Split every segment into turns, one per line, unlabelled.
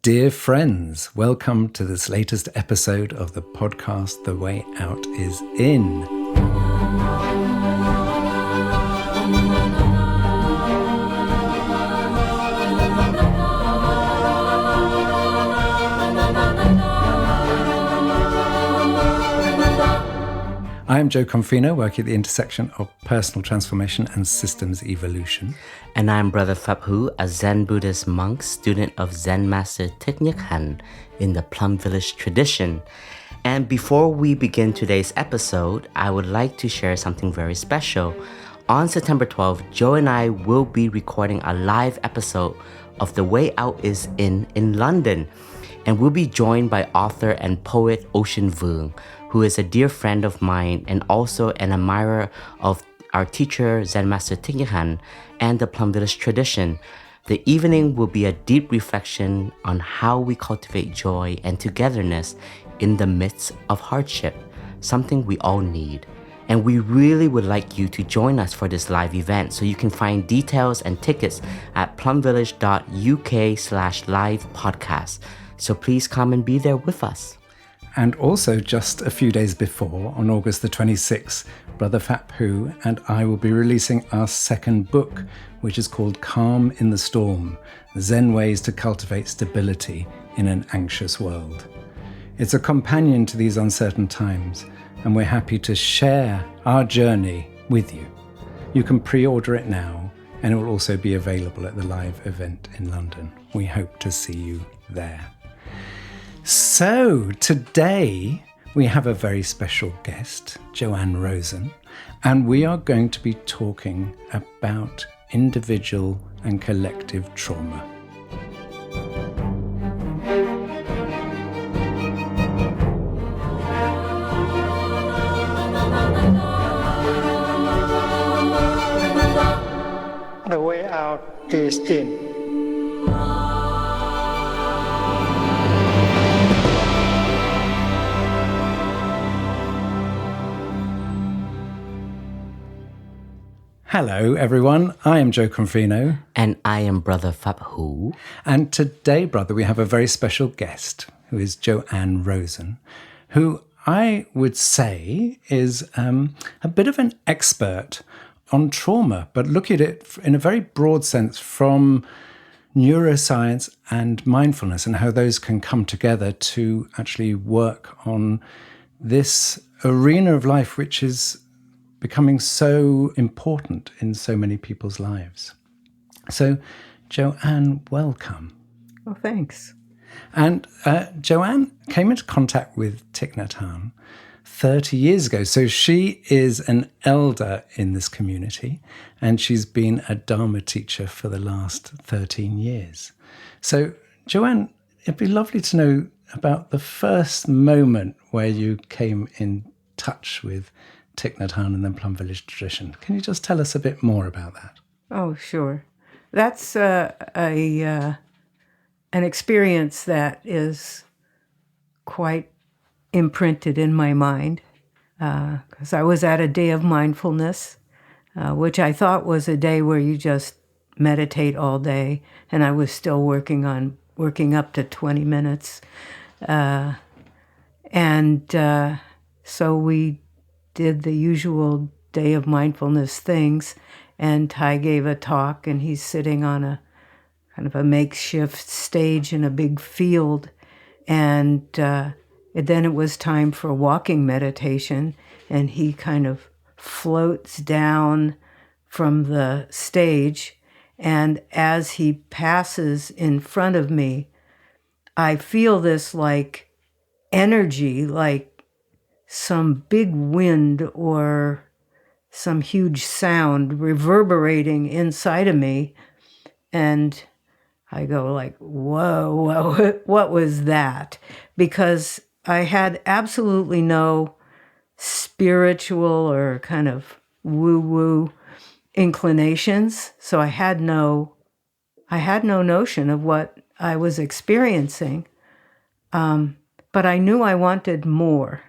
Dear friends, welcome to this latest episode of the podcast, The Way Out is In. I am Jo Confino, working at the intersection of personal transformation and systems evolution.
And I'm Brother Phap Huu, a Zen Buddhist monk, student of Zen Master Thich Nhat Hanh in the Plum Village tradition. And before we begin today's episode, I would like to share something very special. On September 12th, Jo and I will be recording a live episode of The Way Out is In London. And we'll be joined by author and poet Ocean Vuong, who is a dear friend of mine and also an admirer of our teacher, Zen Master Thich Nhat Hanh, and the Plum Village tradition. The evening will be a deep reflection on how we cultivate joy and togetherness in the midst of hardship, something we all need. And we really would like you to join us for this live event. So you can find details and tickets at plumvillage.uk/live podcast. So please come and be there with us.
And also just a few days before, on August the 26th, Brother Phap Huu and I will be releasing our second book, which is called Calm in the Storm, Zen Ways to Cultivate Stability in an Anxious World. It's a companion to these uncertain times, and we're happy to share our journey with you. You can pre-order it now, and it will also be available at the live event in London. We hope to see you there. So today we have a very special guest, Joanne Rozen, and we are going to be talking about individual and collective trauma.
The way out is in.
Hello everyone, I am Jo Confino.
And I am Brother Phap Huu.
And today, brother, we have a very special guest who is Joanne Rozen, who I would say is a bit of an expert on trauma, but look at it in a very broad sense from neuroscience and mindfulness and how those can come together to actually work on this arena of life, which is becoming so important in so many people's lives. So, Joanne, welcome.
Well, thanks.
And Joanne came into contact with Thich Nhat Hanh 30 years ago. So she is an elder in this community, and she's been a Dharma teacher for the last 13 years. So, Joanne, it'd be lovely to know about the first moment where you came in touch with Thich Nhat Hanh and then Plum Village tradition. Can you just tell us a bit more about that?
Oh, sure. That's an experience that is quite imprinted in my mind because I was at a day of mindfulness, which I thought was a day where you just meditate all day, and I was still working up to 20 minutes. So we did the usual day of mindfulness things, and Thai gave a talk, and he's sitting on a kind of a makeshift stage in a big field, and then it was time for walking meditation, and he kind of floats down from the stage, and as he passes in front of me, I feel this like energy, like some big wind or some huge sound reverberating inside of me. And I go like, whoa, what was that? Because I had absolutely no spiritual or kind of woo-woo inclinations. So I had no notion of what I was experiencing. But I knew I wanted more.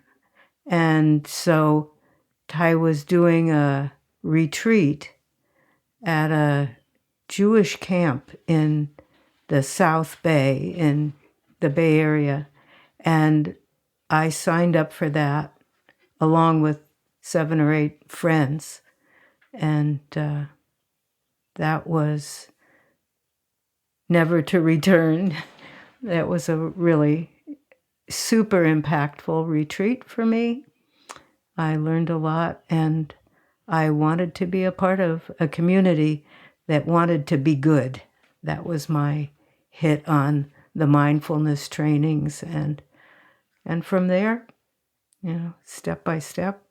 And so Thai was doing a retreat at a Jewish camp in the South Bay in the Bay Area. And I signed up for that along with 7 or 8 friends. And that was never to return. That was a really super impactful retreat for me. I learned a lot, and I wanted to be a part of a community that wanted to be good. That was my hit on the mindfulness trainings, and from there, step by step,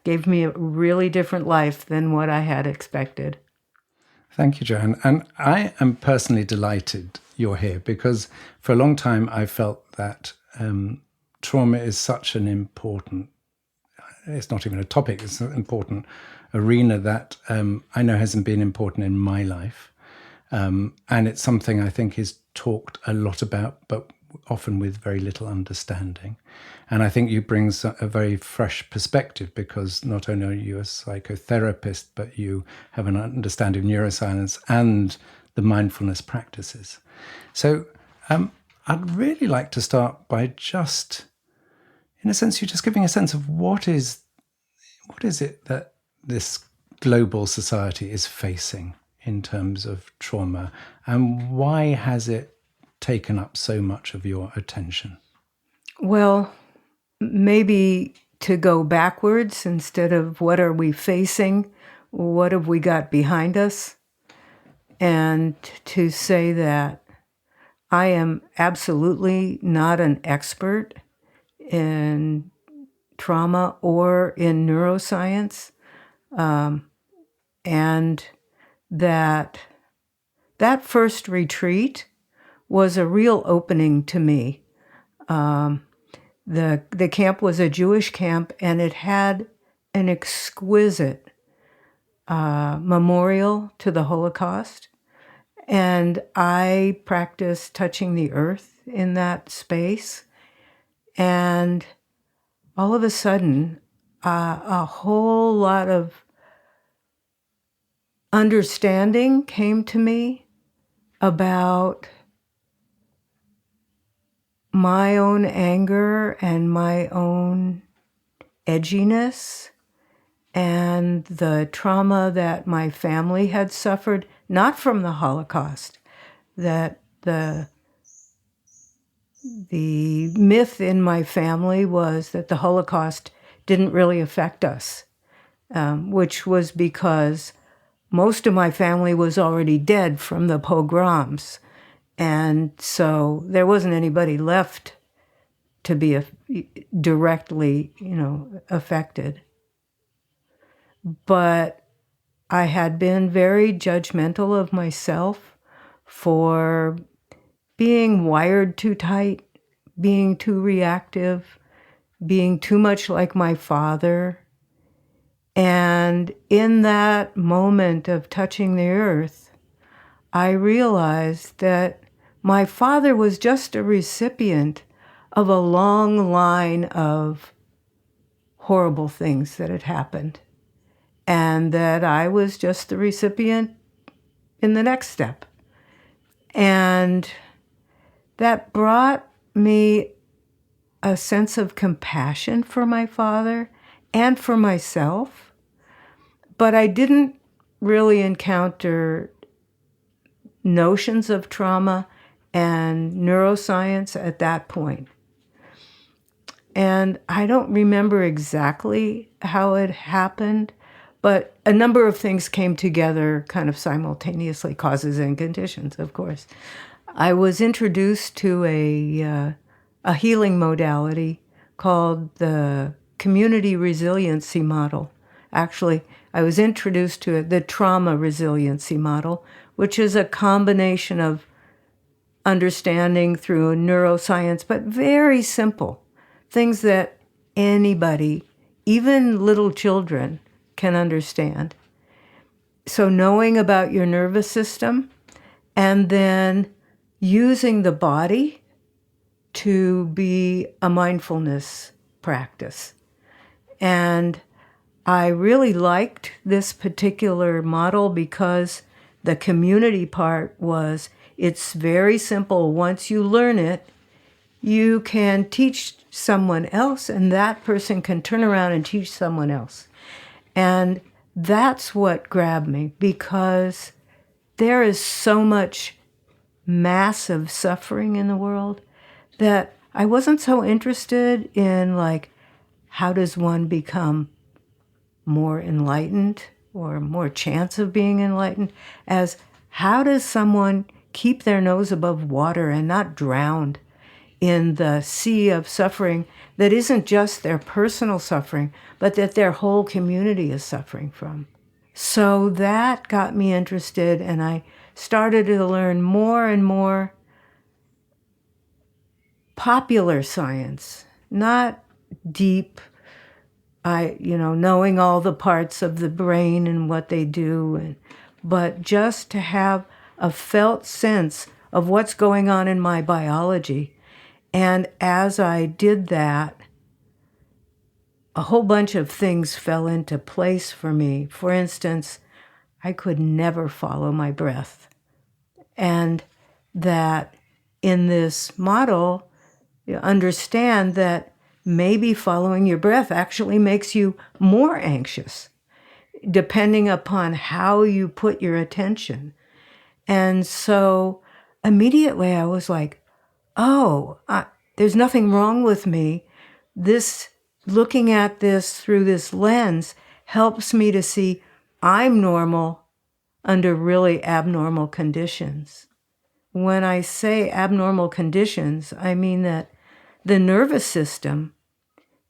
gave me a really different life than what I had expected.
Thank you, Joanne. And I am personally delighted you're here, because for a long time I felt that trauma is such an important, it's not even a topic, it's an important arena that I know hasn't been important in my life. And it's something I think is talked a lot about, but often with very little understanding. And I think you bring a very fresh perspective, because not only are you a psychotherapist, but you have an understanding of neuroscience and the mindfulness practices. So I'd really like to start by just, in a sense, you just giving a sense of what is it that this global society is facing in terms of trauma, and why has it taken up so much of your attention?
Well, maybe to go backwards instead of what are we facing, what have we got behind us, and to say that I am absolutely not an expert in trauma or in neuroscience, and that first retreat was a real opening to me. The camp was a Jewish camp, and it had an exquisite memorial to the Holocaust. And I practiced touching the earth in that space. And all of a sudden, a whole lot of understanding came to me about my own anger and my own edginess and the trauma that my family had suffered, not from the Holocaust, that the myth in my family was that the Holocaust didn't really affect us, which was because most of my family was already dead from the pogroms. And so there wasn't anybody left to be directly, affected. But I had been very judgmental of myself for being wired too tight, being too reactive, being too much like my father. And in that moment of touching the earth, I realized that my father was just a recipient of a long line of horrible things that had happened, and that I was just the recipient in the next step. And that brought me a sense of compassion for my father and for myself, but I didn't really encounter notions of trauma and neuroscience at that point. And I don't remember exactly how it happened, but a number of things came together kind of simultaneously, causes and conditions, of course. I was introduced to a healing modality called the community resiliency model. Actually, I was introduced to the trauma resiliency model, which is a combination of understanding through neuroscience, but very simple things that anybody, even little children, can understand. So knowing about your nervous system and then using the body to be a mindfulness practice. And I really liked this particular model because the community part was It's very simple. Once you learn it, you can teach someone else, and that person can turn around and teach someone else. And that's what grabbed me, because there is so much massive suffering in the world that I wasn't so interested in, like, how does one become more enlightened or more chance of being enlightened, as how does someone keep their nose above water and not drown in the sea of suffering that isn't just their personal suffering, but that their whole community is suffering from. So that got me interested, and I started to learn more and more popular science, not deep, knowing all the parts of the brain and what they do, but just to have a felt sense of what's going on in my biology. And as I did that, a whole bunch of things fell into place for me. For instance, I could never follow my breath. And that in this model, you understand that maybe following your breath actually makes you more anxious, depending upon how you put your attention. And so immediately I was like, there's nothing wrong with me. Looking at this through this lens helps me to see I'm normal under really abnormal conditions. When I say abnormal conditions, I mean that the nervous system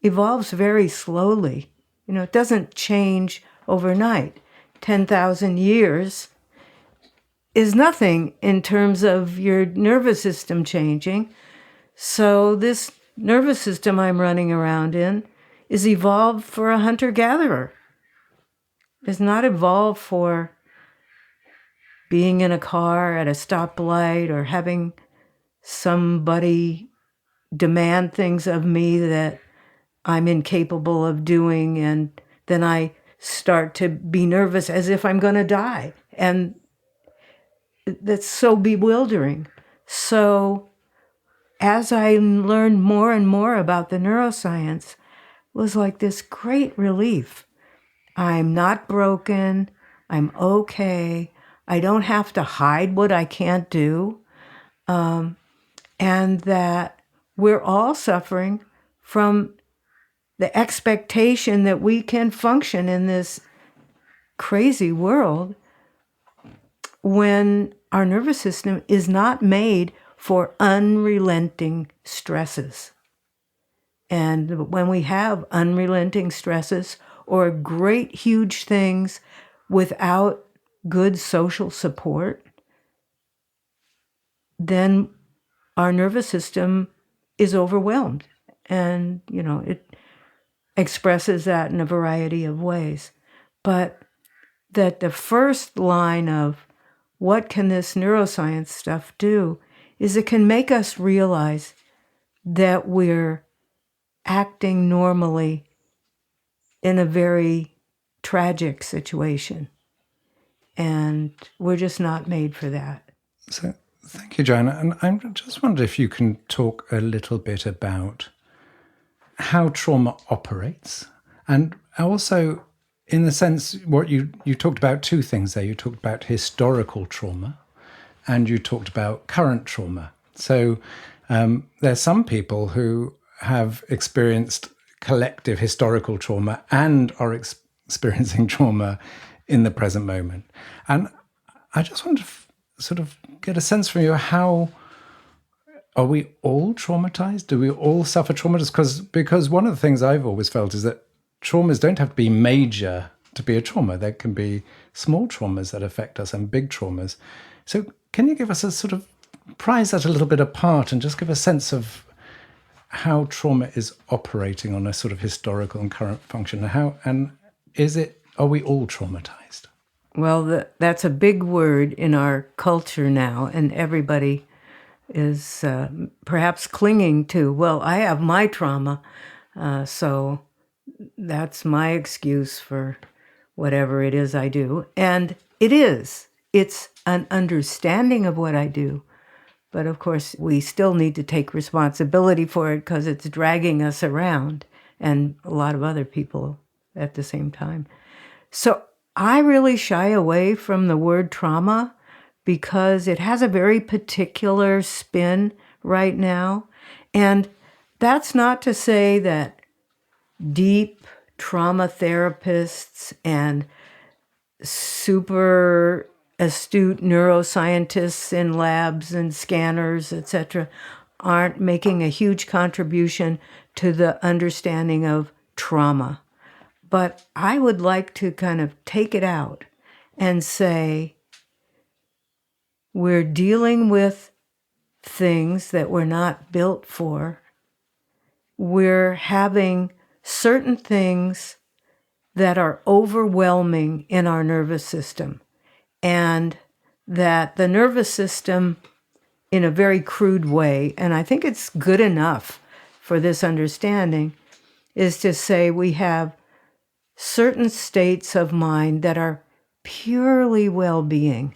evolves very slowly. It doesn't change overnight. 10,000 years is nothing in terms of your nervous system changing. So this nervous system I'm running around in is evolved for a hunter-gatherer. It's not evolved for being in a car at a stoplight or having somebody demand things of me that I'm incapable of doing, and then I start to be nervous as if I'm going to die. And that's so bewildering. So as I learned more and more about the neuroscience, it was like this great relief. I'm not broken. I'm okay. I don't have to hide what I can't do. And that we're all suffering from the expectation that we can function in this crazy world when our nervous system is not made for unrelenting stresses. And when we have unrelenting stresses or great, huge things without good social support, then our nervous system is overwhelmed. And, it expresses that in a variety of ways. But that the first line of what can this neuroscience stuff do is it can make us realize that we're acting normally in a very tragic situation. And we're just not made for that.
So thank you, Joanne. And I just wondered if you can talk a little bit about how trauma operates, and also in the sense what you talked about two things there. You talked about historical trauma and you talked about current trauma. So there's some people who have experienced collective historical trauma and are experiencing trauma in the present moment. And I just want to sort of get a sense from you, how are we all traumatized? Do we all suffer trauma? Because one of the things I've always felt is that traumas don't have to be major to be a trauma. There can be small traumas that affect us and big traumas. So can you give us a sort of prize that a little bit apart and just give a sense of how trauma is operating on a sort of historical and current function? Are we all traumatized?
Well, that's a big word in our culture now, and everybody is perhaps clinging to, well, I have my trauma, so that's my excuse for whatever it is I do. And it is. It's an understanding of what I do. But of course, we still need to take responsibility for it because it's dragging us around, and a lot of other people at the same time. So I really shy away from the word trauma because it has a very particular spin right now. And that's not to say that deep trauma therapists and super astute neuroscientists in labs and scanners, etc., aren't making a huge contribution to the understanding of trauma. But I would like to kind of take it out and say we're dealing with things that we're not built for. We're having certain things that are overwhelming in our nervous system, and that the nervous system, in a very crude way, and I think it's good enough for this understanding, is to say we have certain states of mind that are purely well-being,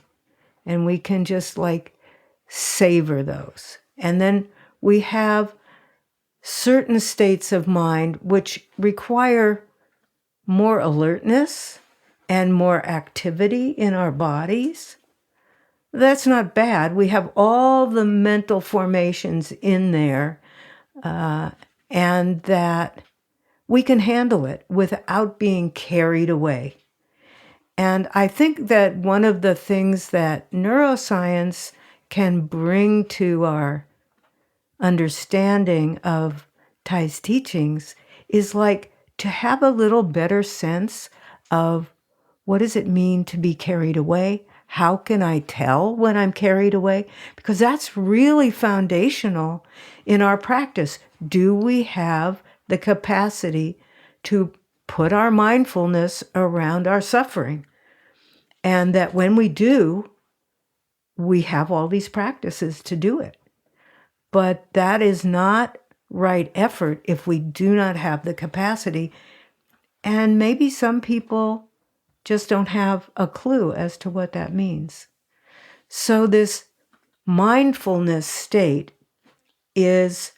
and we can just like savor those. And then we have certain states of mind which require more alertness and more activity in our bodies. That's not bad. We have all the mental formations in there, and that we can handle it without being carried away. And I think that one of the things that neuroscience can bring to our understanding of Thay's teachings is like to have a little better sense of what does it mean to be carried away? How can I tell when I'm carried away? Because that's really foundational in our practice. Do we have the capacity to put our mindfulness around our suffering? And that when we do, we have all these practices to do it. But that is not right effort if we do not have the capacity. And maybe some people just don't have a clue as to what that means. So this mindfulness state is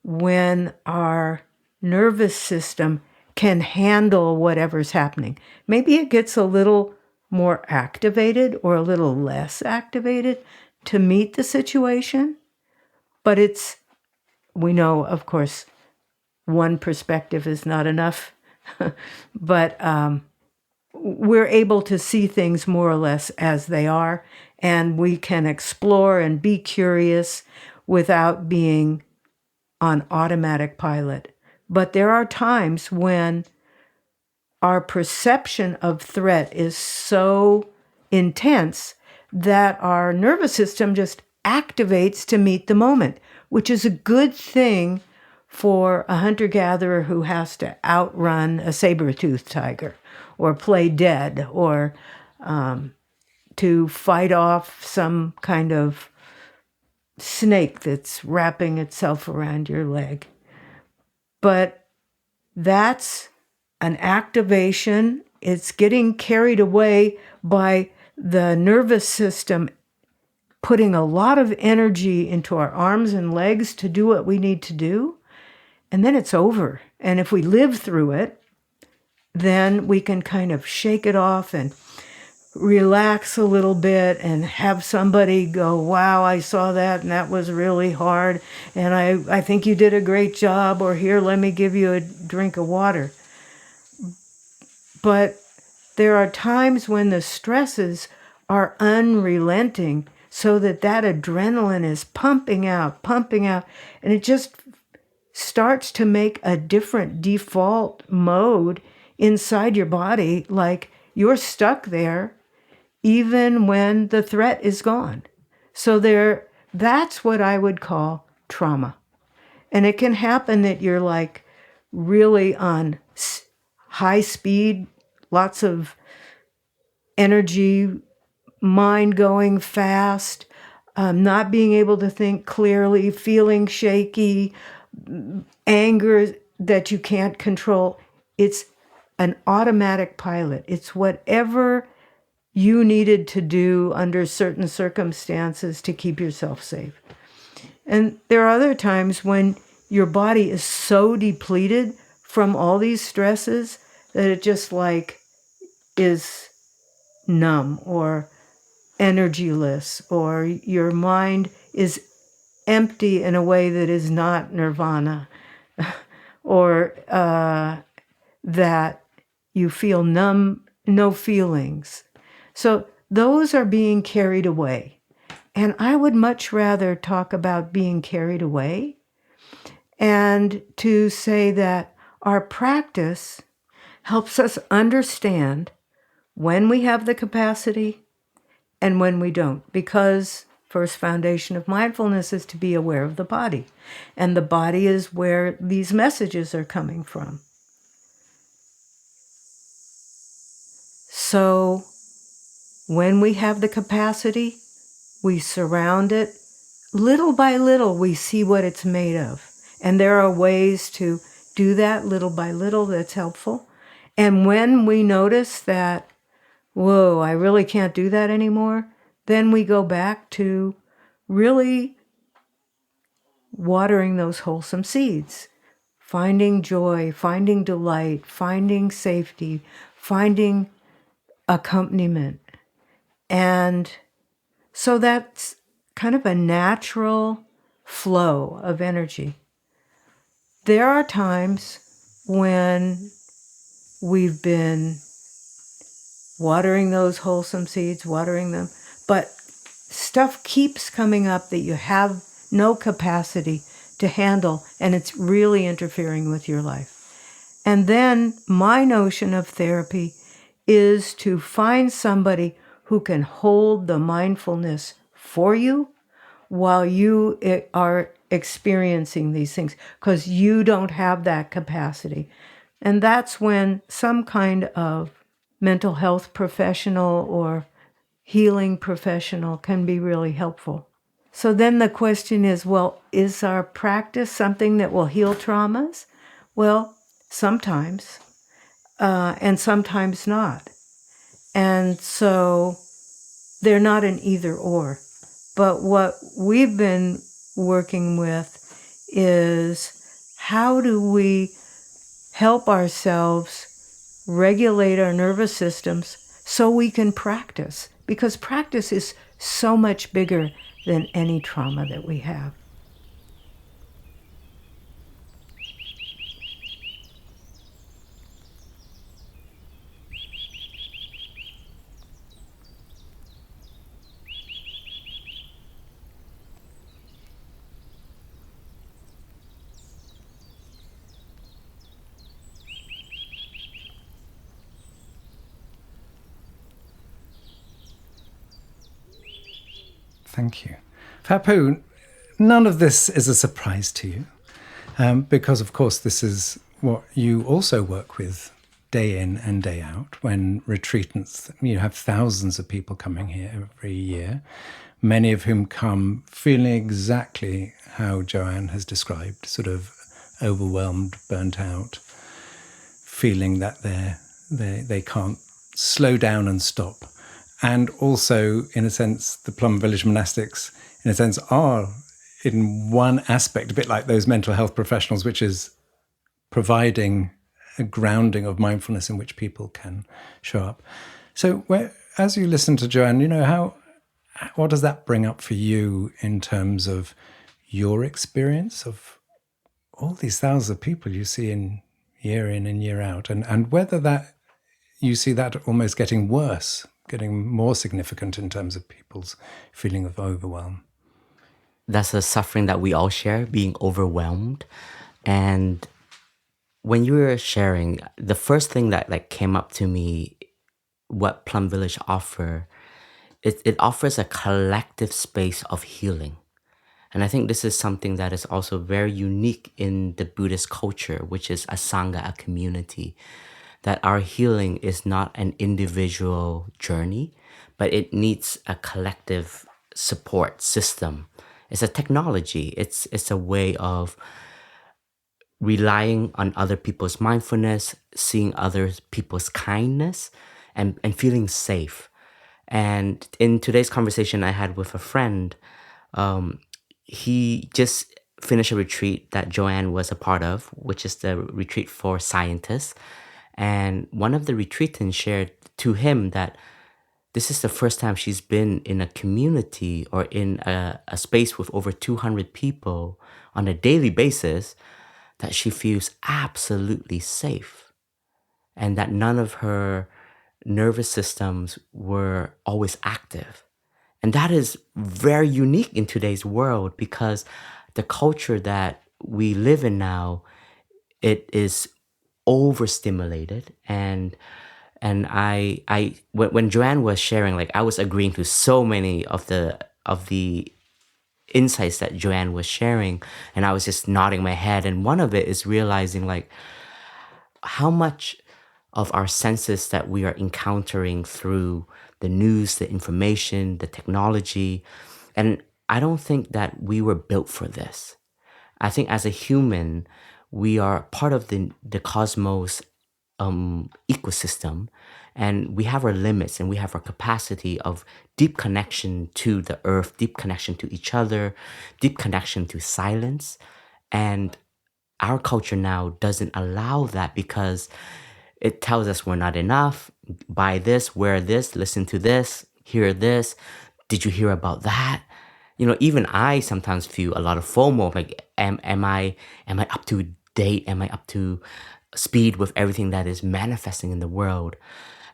when our nervous system can handle whatever's happening. Maybe it gets a little more activated or a little less activated to meet the situation. But we know, of course, one perspective is not enough, but we're able to see things more or less as they are, and we can explore and be curious without being on automatic pilot. But there are times when our perception of threat is so intense that our nervous system just activates to meet the moment, which is a good thing for a hunter-gatherer who has to outrun a saber-toothed tiger or play dead or to fight off some kind of snake that's wrapping itself around your leg. But that's an activation. It's getting carried away by the nervous system putting a lot of energy into our arms and legs to do what we need to do, and then it's over. And if we live through it, then we can kind of shake it off and relax a little bit and have somebody go, wow, I saw that and that was really hard, and I think you did a great job, or here, let me give you a drink of water. But there are times when the stresses are unrelenting, so that adrenaline is pumping out, and it just starts to make a different default mode inside your body, like you're stuck there even when the threat is gone. So that's what I would call trauma. And it can happen that you're like really on high speed, lots of energy, mind going fast, not being able to think clearly, feeling shaky, anger that you can't control. It's an automatic pilot. It's whatever you needed to do under certain circumstances to keep yourself safe. And there are other times when your body is so depleted from all these stresses that it just like is numb or energyless, or your mind is empty in a way that is not nirvana, or that you feel numb, no feelings. So those are being carried away. And I would much rather talk about being carried away and to say that our practice helps us understand when we have the capacity and when we don't. Because first foundation of mindfulness is to be aware of the body. And the body is where these messages are coming from. So when we have the capacity, we surround it. Little by little, we see what it's made of. And there are ways to do that little by little that's helpful. And when we notice that, whoa, I really can't do that anymore, then we go back to really watering those wholesome seeds, finding joy, finding delight, finding safety, finding accompaniment. And so that's kind of a natural flow of energy. There are times when we've been watering those wholesome seeds, watering them, but stuff keeps coming up that you have no capacity to handle, and it's really interfering with your life. And then my notion of therapy is to find somebody who can hold the mindfulness for you while you are experiencing these things, because you don't have that capacity. And that's when some kind of mental health professional or healing professional can be really helpful. So then the question is, well, is our practice something that will heal traumas? Well, sometimes, and sometimes not. And so they're not an either or. But what we've been working with is how do we help ourselves regulate our nervous systems so we can practice? Because practice is so much bigger than any trauma that we have.
Thank you. Phap Huu, none of this is a surprise to you, because, of course, this is what you also work with day in and day out. When retreatants, you have thousands of people coming here every year, many of whom come feeling exactly how Joanne has described, sort of overwhelmed, burnt out, feeling that they can't slow down and stop. And also, in a sense, the Plum Village monastics, in a sense, are in one aspect a bit like those mental health professionals, which is providing a grounding of mindfulness in which people can show up. So as you listen to Joanne, what does that bring up for you in terms of your experience of all these thousands of people you see in and year out, and whether that you see that almost getting worse, getting more significant in terms of people's feeling of overwhelm?
That's a suffering that we all share, being overwhelmed. And when you were sharing, the first thing that came up to me, what Plum Village it offers a collective space of healing. And I think this is something that is also very unique in the Buddhist culture, which is a sangha, a community. That our healing is not an individual journey, but it needs a collective support system. It's a technology. It's a way of relying on other people's mindfulness, seeing other people's kindness, and feeling safe. And in today's conversation I had with a friend, he just finished a retreat that Joanne was a part of, which is the retreat for scientists. And one of the retreatants shared to him that this is the first time she's been in a community or in a space with over 200 people on a daily basis that she feels absolutely safe, and that none of her nervous systems were always active. And that is very unique in today's world, because the culture that we live in now, it is overstimulated. And when Joanne was sharing, like, I was agreeing to so many of the insights that Joanne was sharing, and I was just nodding my head. And one of it is realizing, like, how much of our senses that we are encountering through the news, the information, the technology. And I don't think that we were built for this. I think as a human, we are part of the cosmos ecosystem, and we have our limits and we have our capacity of deep connection to the earth, deep connection to each other, deep connection to silence. And our culture now doesn't allow that, because it tells us we're not enough. Buy this, wear this, listen to this, hear this. Did you hear about that? Even I sometimes feel a lot of FOMO. Like, am I up to date? Am I up to speed with everything that is manifesting in the world?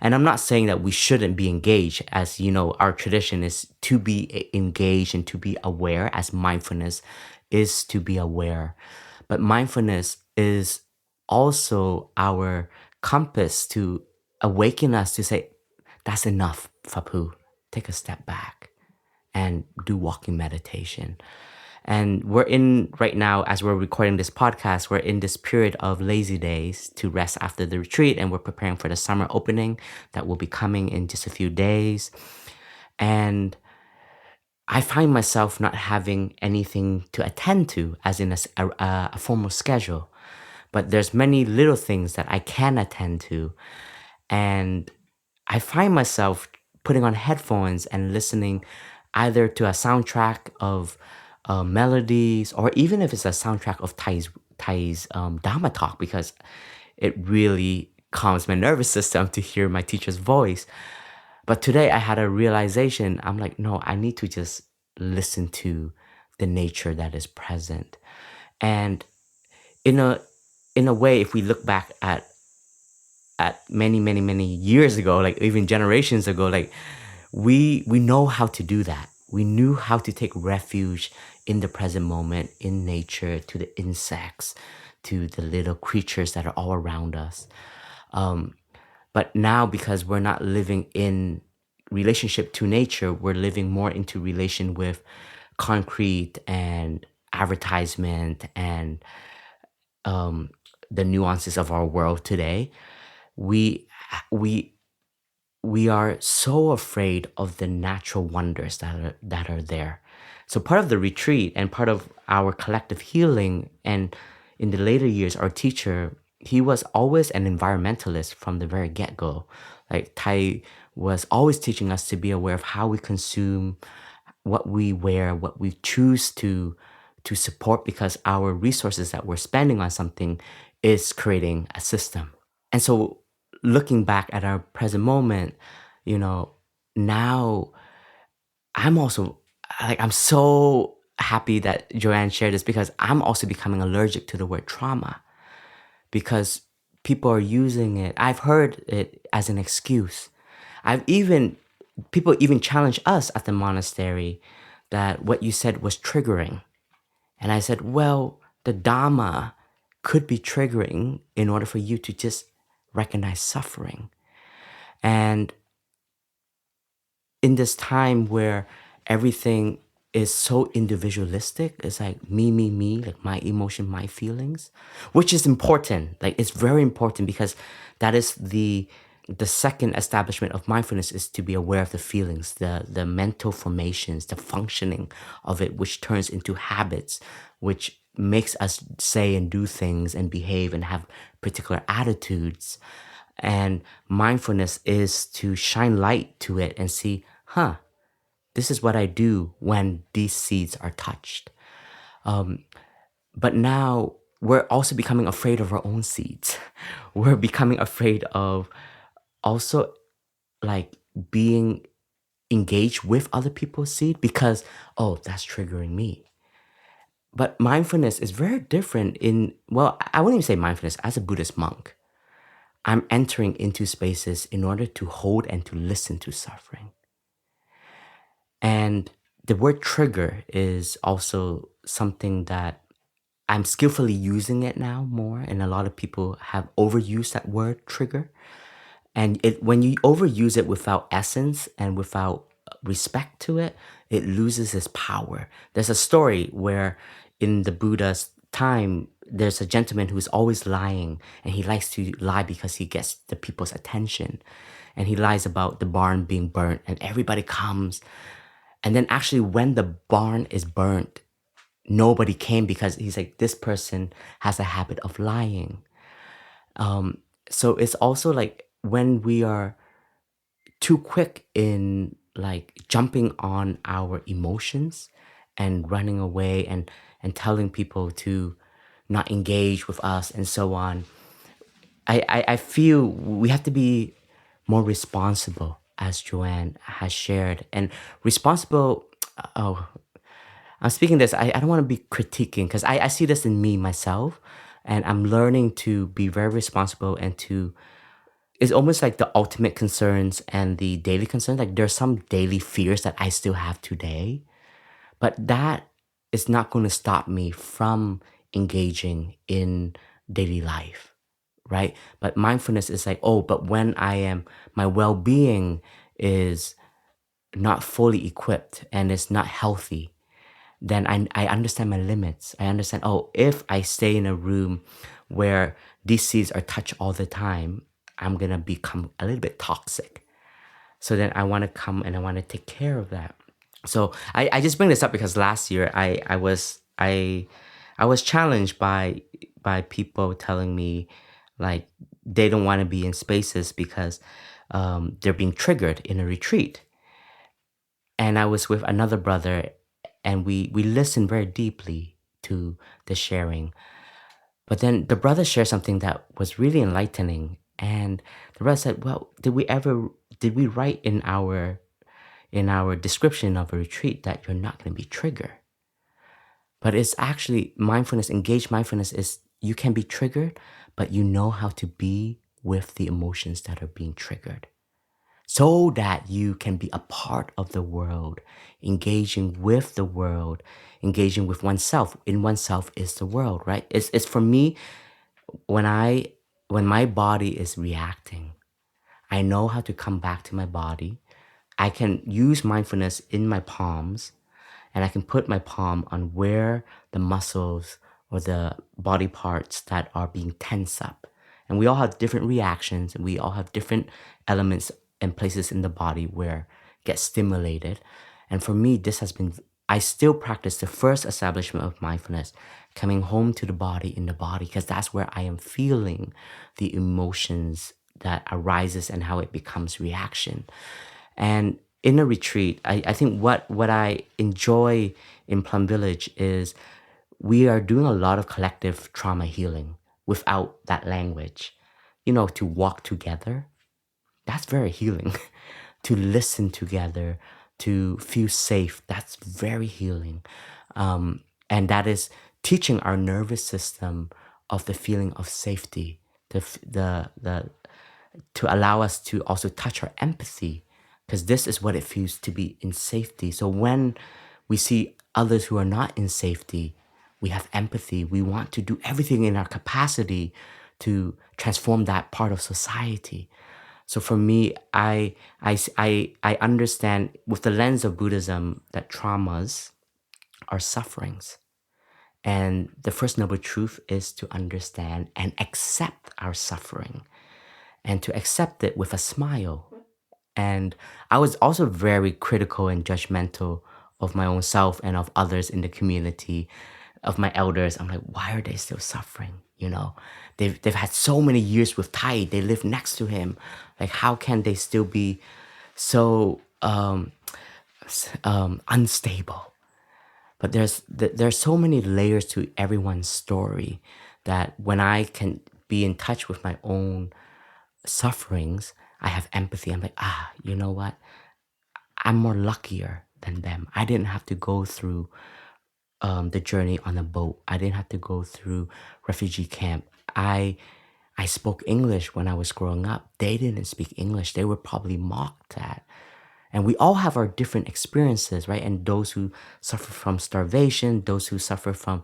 And I'm not saying that we shouldn't be engaged, as our tradition is to be engaged and to be aware, as mindfulness is to be aware. But mindfulness is also our compass to awaken us to say, that's enough, Phap Huu. Take a step back and do walking meditation. And we're in right now, as we're recording this podcast, we're in this period of lazy days to rest after the retreat, and we're preparing for the summer opening that will be coming in just a few days. And I find myself not having anything to attend to, as in a formal schedule. But there's many little things that I can attend to. And I find myself putting on headphones and listening either to a soundtrack of melodies, or even if it's a soundtrack of Thai's Dharma talk, because it really calms my nervous system to hear my teacher's voice. But today I had a realization. I'm like, no, I need to just listen to the nature that is present. And in a way, if we look back at many, many, many years ago, like even generations ago, like we know how to do that. We knew how to take refuge in the present moment, in nature, to the insects, to the little creatures that are all around us. But now, because we're not living in relationship to nature, we're living more into relation with concrete and advertisement and the nuances of our world today. We are so afraid of the natural wonders that are there. So part of the retreat and part of our collective healing, and in the later years, our teacher, he was always an environmentalist from the very get-go. Like, Thai was always teaching us to be aware of how we consume, what we wear, what we choose to support, because our resources that we're spending on something is creating a system. And so looking back at our present moment, now I'm so happy that Joanne shared this, because I'm also becoming allergic to the word trauma, because people are using it. I've heard it as an excuse. People even challenge us at the monastery that what you said was triggering. And I said, well, the Dharma could be triggering in order for you to just recognize suffering. And in this time where everything is so individualistic, it's like me, like my emotion, my feelings, which is important. Like, it's very important, because that is the second establishment of mindfulness, is to be aware of the feelings, the mental formations, the functioning of it, which turns into habits, which makes us say and do things and behave and have particular attitudes. And mindfulness is to shine light to it and see, this is what I do when these seeds are touched. But now we're also becoming afraid of our own seeds. We're becoming afraid of also like being engaged with other people's seed because, that's triggering me. But mindfulness is very different I wouldn't even say mindfulness. As a Buddhist monk, I'm entering into spaces in order to hold and to listen to suffering. And the word trigger is also something that I'm skillfully using it now more, and a lot of people have overused that word trigger. And when you overuse it without essence and without respect to it, it loses its power. There's a story where in the Buddha's time, there's a gentleman who's always lying, and he likes to lie because he gets the people's attention. And he lies about the barn being burnt, and everybody comes. And then actually when the barn is burnt, nobody came because he's like, this person has a habit of lying. So it's also like when we are too quick in like jumping on our emotions and running away and telling people to not engage with us and so on, I feel we have to be more responsible, as Joanne has shared. And responsible, I'm speaking this, I don't want to be critiquing because I see this in me myself, and I'm learning to be very responsible and to, it's almost like the ultimate concerns and the daily concerns. Like there's some daily fears that I still have today, but that is not going to stop me from engaging in daily life, right? But mindfulness is like, but when my well-being is not fully equipped and it's not healthy, then I understand my limits. I understand, if I stay in a room where these seeds are touched all the time, I'm going to become a little bit toxic. So then I want to come and I want to take care of that. So I just bring this up because last year I was challenged by people telling me like they don't want to be in spaces because they're being triggered in a retreat. And I was with another brother, and we listened very deeply to the sharing. But then the brother shared something that was really enlightening. And the brother said, well, did we write in our description of a retreat that you're not going to be triggered? But it's actually mindfulness, engaged mindfulness is you can be triggered, but you know how to be with the emotions that are being triggered, so that you can be a part of the world, engaging with the world, engaging with oneself. In oneself is the world, right? It's for me, when my body is reacting, I know how to come back to my body. I can use mindfulness in my palms, and I can put my palm on where the muscles or the body parts that are being tense up. And we all have different reactions, and we all have different elements and places in the body where it gets stimulated. And for me, I still practice the first establishment of mindfulness, coming home to the body in the body, because that's where I am feeling the emotions that arises and how it becomes reaction. And in a retreat, I think what I enjoy in Plum Village is we are doing a lot of collective trauma healing without that language. To walk together, that's very healing. To listen together, to feel safe, that's very healing. And that is teaching our nervous system of the feeling of safety, to allow us to also touch our empathy, because this is what it feels to be in safety. So when we see others who are not in safety, we have empathy. We want to do everything in our capacity to transform that part of society. So for me, I understand with the lens of Buddhism that traumas are sufferings. And the first noble truth is to understand and accept our suffering, and to accept it with a smile. And I was also very critical and judgmental of my own self and of others in the community. of my elders, I'm like, why are they still suffering? You know, they've had so many years with Tai. They live next to him. Like, how can they still be so unstable? But there's so many layers to everyone's story that when I can be in touch with my own sufferings, I have empathy. I'm like, you know what? I'm more luckier than them. I didn't have to go through the journey on a boat. I didn't have to go through refugee camp. I spoke English when I was growing up. They didn't speak English. They were probably mocked at. And we all have our different experiences, right? And those who suffer from starvation, those who suffer from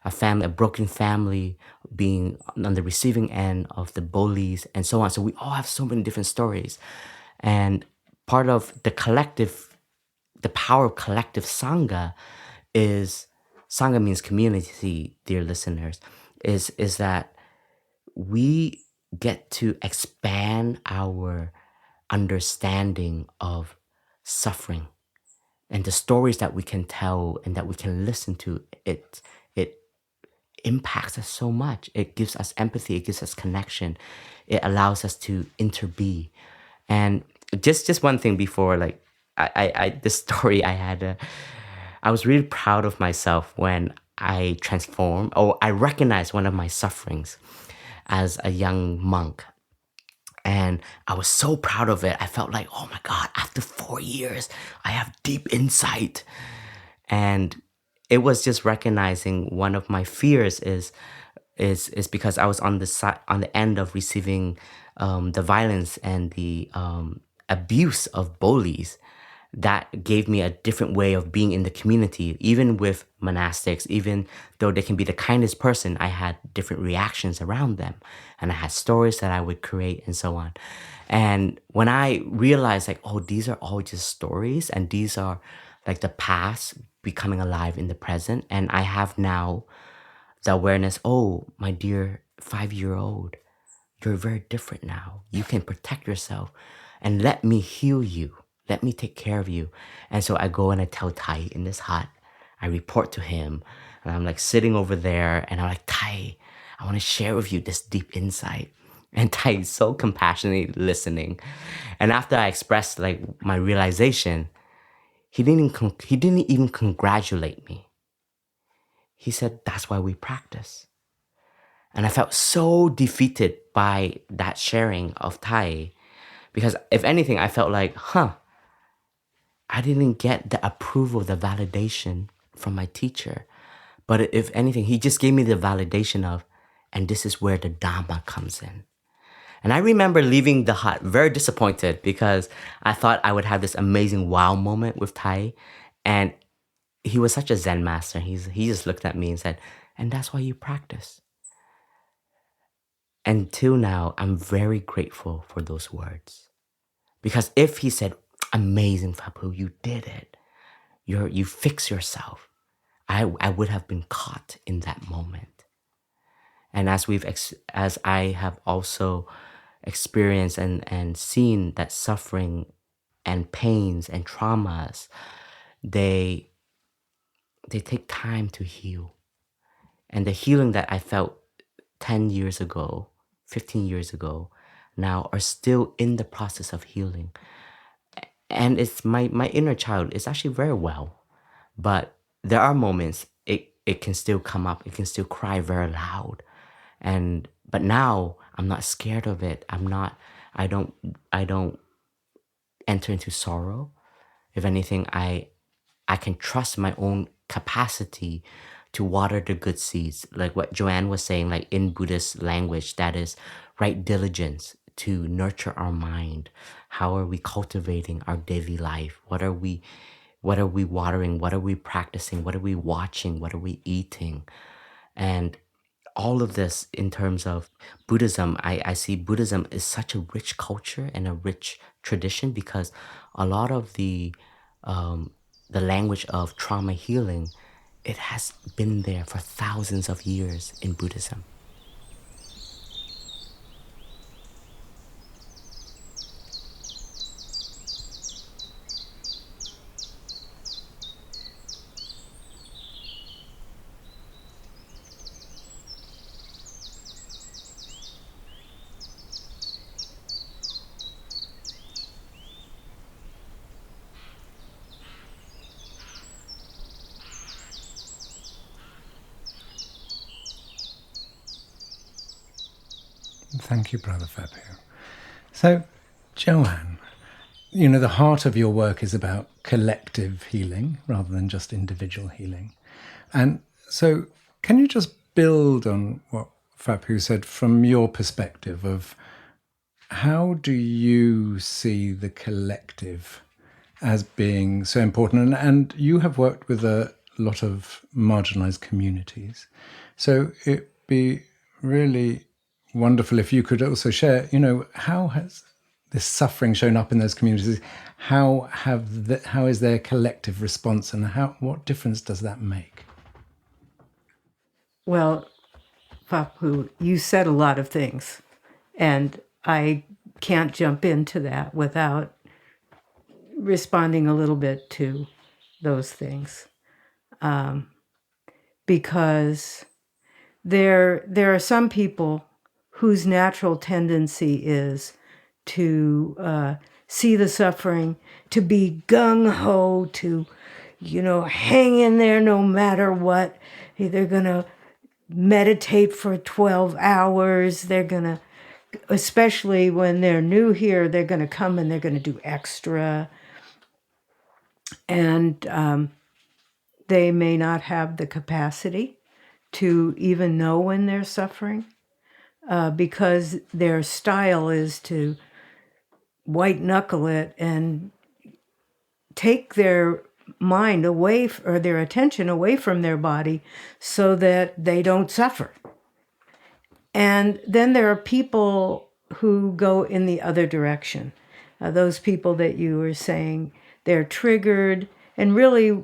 a broken family, being on the receiving end of the bullies, and so on. So we all have so many different stories. And part of the power of collective Sangha is, Sangha means community, dear listeners, is that we get to expand our understanding of suffering and the stories that we can tell and that we can listen to. It impacts us so much. It gives us empathy. It gives us connection. It allows us to interbe. And just one thing before, like, this story I had, I was really proud of myself when I transformed, or I recognized one of my sufferings as a young monk. And I was so proud of it. I felt like, oh my God, after 4 years, I have deep insight. And it was just recognizing one of my fears is because I was on the end of receiving the violence and the abuse of bullies. That gave me a different way of being in the community. Even with monastics, even though they can be the kindest person, I had different reactions around them. And I had stories that I would create and so on. And when I realized, like, oh, these are all just stories, and these are like the past becoming alive in the present. And I have now the awareness, oh, my dear 5-year-old, you're very different now. You can protect yourself and let me heal you. Let me take care of you. And so I go and I tell Tai in this hut. I report to him. And I'm like sitting over there and I'm like, Tai, I want to share with you this deep insight. And Tai is so compassionately listening. And after I expressed like my realization, he didn't even congratulate me. He said, that's why we practice. And I felt so defeated by that sharing of Tai. Because if anything, I felt like, I didn't get the approval, the validation from my teacher. But if anything, he just gave me the validation of, and this is where the Dharma comes in. And I remember leaving the hut very disappointed because I thought I would have this amazing wow moment with Tai. And he was such a Zen master. He just looked at me and said, and that's why you practice. Until now, I'm very grateful for those words. Because if he said, amazing, Phap Huu, you did it. You fix yourself. I would have been caught in that moment. And as I have also experienced and seen that suffering and pains and traumas, they take time to heal. And the healing that I felt 10 years ago, 15 years ago, now are still in the process of healing. And it's my inner child is actually very well. But there are moments it can still come up. It can still cry very loud. But now I'm not scared of it. I don't enter into sorrow. If anything, I can trust my own capacity to water the good seeds. Like what Joanne was saying, like in Buddhist language, that is right diligence to nurture our mind. How are we cultivating our daily life? What are we watering? What are we practicing? What are we watching? What are we eating? And all of this in terms of Buddhism, I see Buddhism is such a rich culture and a rich tradition because a lot of the language of trauma healing, it has been there for thousands of years in Buddhism.
Thank you, Brother Phap Huu. So, Joanne, the heart of your work is about collective healing rather than just individual healing. And so, can you just build on what Phap Huu said from your perspective of how do you see the collective as being so important? And you have worked with a lot of marginalized communities. So it'd be really wonderful if you could also share, how has this suffering shown up in those communities? How is their collective response, and what difference does that make?
Well, Phap Huu, you said a lot of things, and I can't jump into that without responding a little bit to those things. Because there are some people whose natural tendency is to see the suffering, to be gung-ho, to, hang in there no matter what. They're going to meditate for 12 hours. They're going to, especially when they're new here, they're going to come and they're going to do extra. And they may not have the capacity to even know when they're suffering, because their style is to white knuckle it and take their mind away, or their attention away from their body, so that they don't suffer. And then there are people who go in the other direction. Those people that you were saying, they're triggered. And really,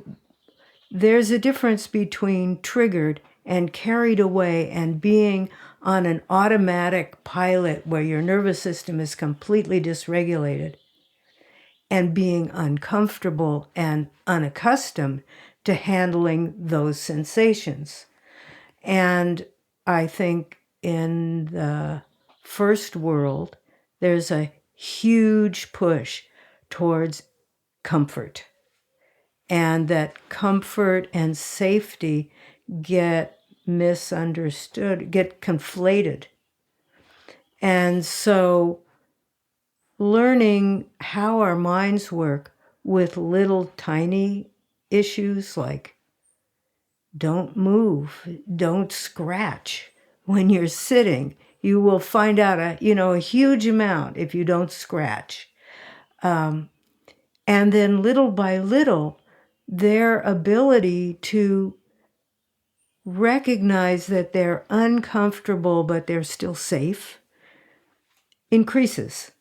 there's a difference between triggered and carried away and being on an automatic pilot where your nervous system is completely dysregulated, and being uncomfortable and unaccustomed to handling those sensations. And I think in the first world, there's a huge push towards comfort, and that comfort and safety get misunderstood, get conflated. And so learning how our minds work with little tiny issues like don't move, don't scratch. When you're sitting, you will find out a huge amount if you don't scratch. And then little by little, their ability to recognize that they're uncomfortable but they're still safe increases.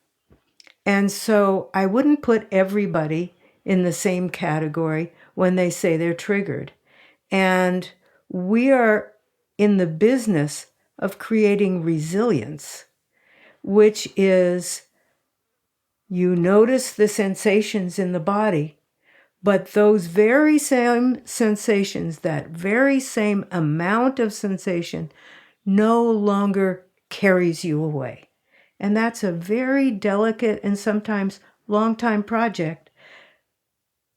And so I wouldn't put everybody in the same category when they say they're triggered. And we are in the business of creating resilience, which is you notice the sensations in the body, but those very same sensations, that very same amount of sensation, no longer carries you away. And that's a very delicate and sometimes long-time project.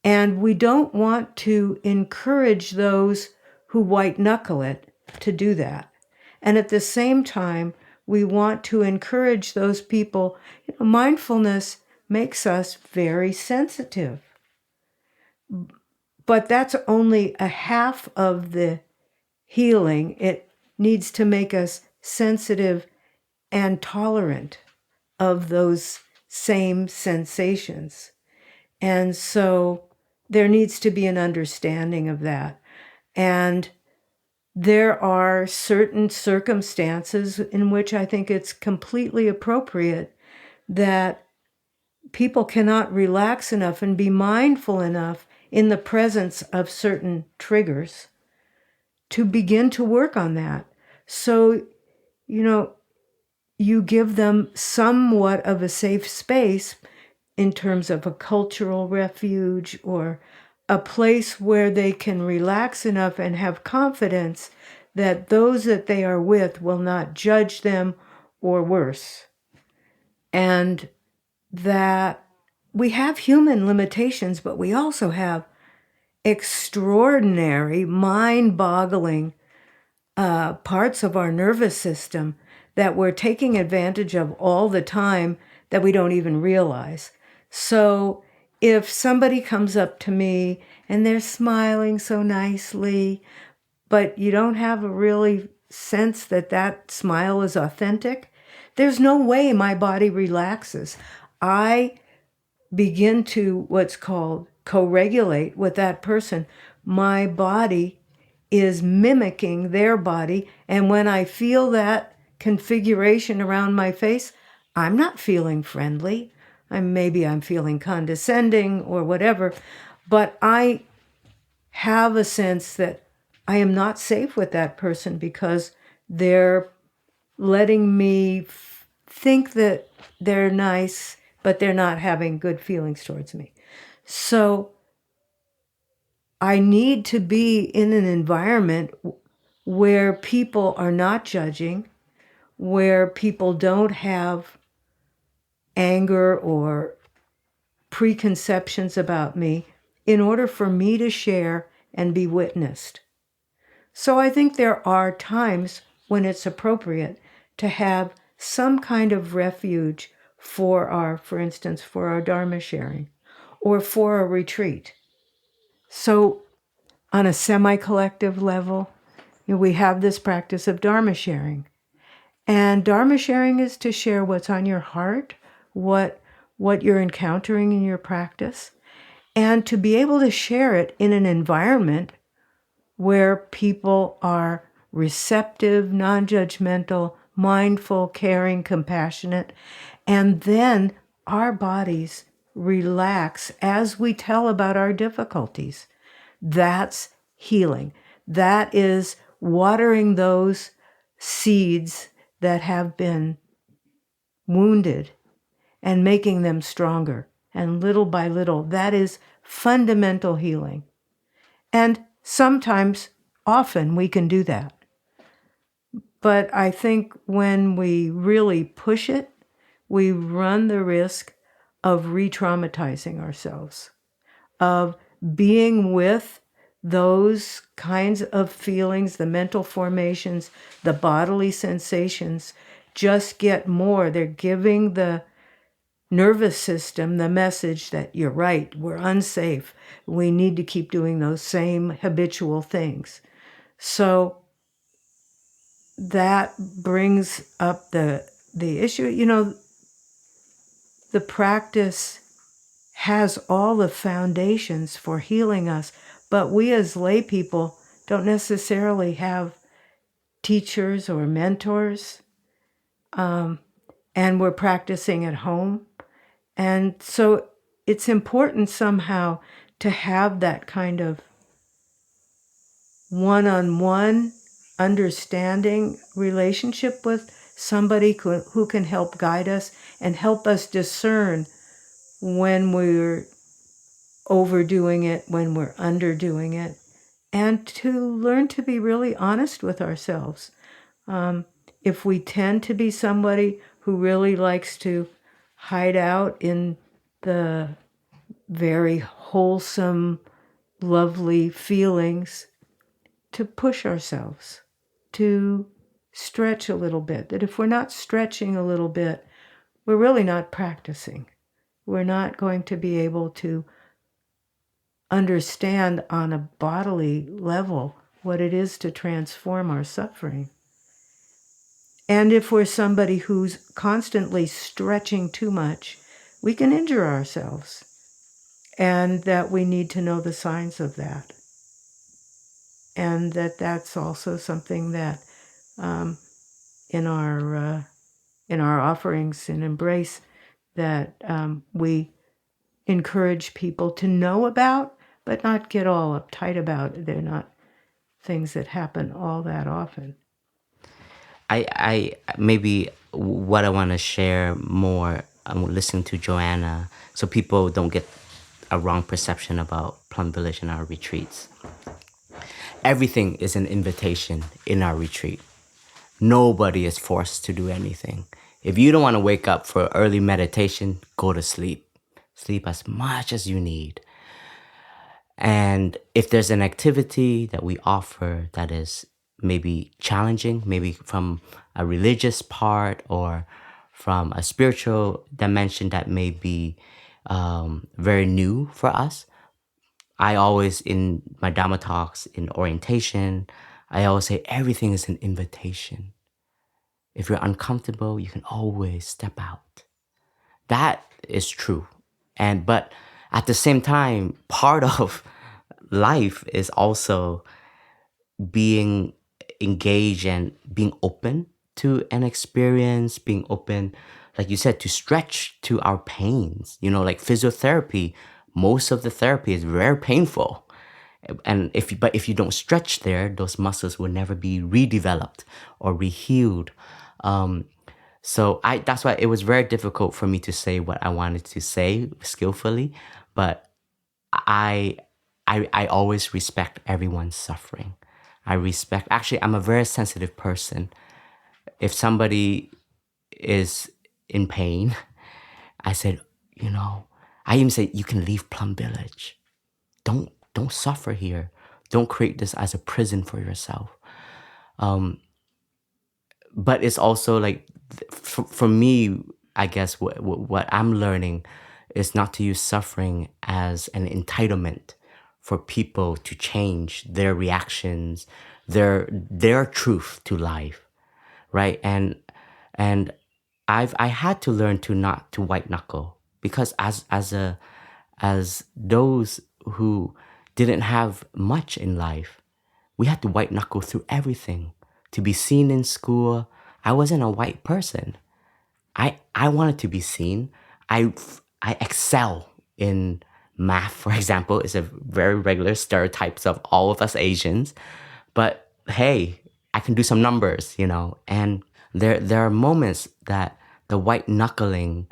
And we don't want to encourage those who white knuckle it to do that. And at the same time, we want to encourage those people. Mindfulness makes us very sensitive. But that's only a half of the healing. It needs to make us sensitive and tolerant of those same sensations. And so there needs to be an understanding of that. And there are certain circumstances in which I think it's completely appropriate that people cannot relax enough and be mindful enough in the presence of certain triggers to begin to work on that. So, you give them somewhat of a safe space in terms of a cultural refuge or a place where they can relax enough and have confidence that those that they are with will not judge them or worse. And that we have human limitations, but we also have extraordinary, mind-boggling parts of our nervous system that we're taking advantage of all the time that we don't even realize. So if somebody comes up to me and they're smiling so nicely, but you don't have a really sense that that smile is authentic, there's no way my body relaxes. I begin to what's called co-regulate with that person. My body is mimicking their body, and when I feel that configuration around my face, I'm not feeling friendly. Maybe I'm feeling condescending or whatever, but I have a sense that I am not safe with that person because they're letting me think that they're nice, but they're not having good feelings towards me. So I need to be in an environment where people are not judging, where people don't have anger or preconceptions about me, in order for me to share and be witnessed. So I think there are times when it's appropriate to have some kind of refuge for instance, for our Dharma sharing or for a retreat. So on a semi-collective level, we have this practice of Dharma sharing. And Dharma sharing is to share what's on your heart, what you're encountering in your practice, and to be able to share it in an environment where people are receptive, non-judgmental, mindful, caring, compassionate, and then our bodies relax as we tell about our difficulties. That's healing. That is watering those seeds that have been wounded and making them stronger. And little by little, that is fundamental healing. And sometimes, often, we can do that. But I think when we really push it, we run the risk of re-traumatizing ourselves, of being with those kinds of feelings, the mental formations, the bodily sensations, just get more. They're giving the nervous system the message that you're right, we're unsafe, we need to keep doing those same habitual things. So that brings up the issue. The practice has all the foundations for healing us, but we as lay people don't necessarily have teachers or mentors, and we're practicing at home. And so it's important somehow to have that kind of one-on-one understanding relationship with somebody who can help guide us and help us discern when we're overdoing it, when we're underdoing it, and to learn to be really honest with ourselves. If we tend to be somebody who really likes to hide out in the very wholesome, lovely feelings, to push ourselves, to stretch a little bit. That if we're not stretching a little bit, we're really not practicing. We're not going to be able to understand on a bodily level what it is to transform our suffering. And if we're somebody who's constantly stretching too much, we can injure ourselves. And that we need to know the signs of that. And that's also something that in our offerings in Embrace that we encourage people to know about, but not get all uptight about. They're not things that happen all that often.
I maybe what I want to share more, I'm listening to Joanna, so people don't get a wrong perception about Plum Village and our retreats. Everything is an invitation in our retreat. Nobody is forced to do anything. If you don't want to wake up for early meditation, go to sleep. Sleep as much as you need. And if there's an activity that we offer that is maybe challenging, maybe from a religious part or from a spiritual dimension that may be very new for us. I always, in my Dharma talks, in orientation, I always say everything is an invitation. If you're uncomfortable, you can always step out. That is true. But at the same time, part of life is also being engaged and being open to an experience, being open, like you said, to stretch to our pains. Like physiotherapy, most of the therapy is very painful. And if you don't stretch there, those muscles will never be redeveloped or rehealed. So that's why it was very difficult for me to say what I wanted to say skillfully. But I always respect everyone's suffering. Actually, I'm a very sensitive person. If somebody is in pain, I said, I even say, you can leave Plum Village. Don't suffer here. Don't create this as a prison for yourself. But it's also like, for me, I guess what I'm learning is not to use suffering as an entitlement for people to change their reactions, their truth to life, right? And I had to learn to not to white knuckle, because as those who didn't have much in life, we had to white knuckle through everything to be seen in school. I wasn't a white person. I wanted to be seen. I excel in math, for example. It's a very regular stereotypes of all of us Asians. But hey, I can do some numbers, And there are moments that the white knuckling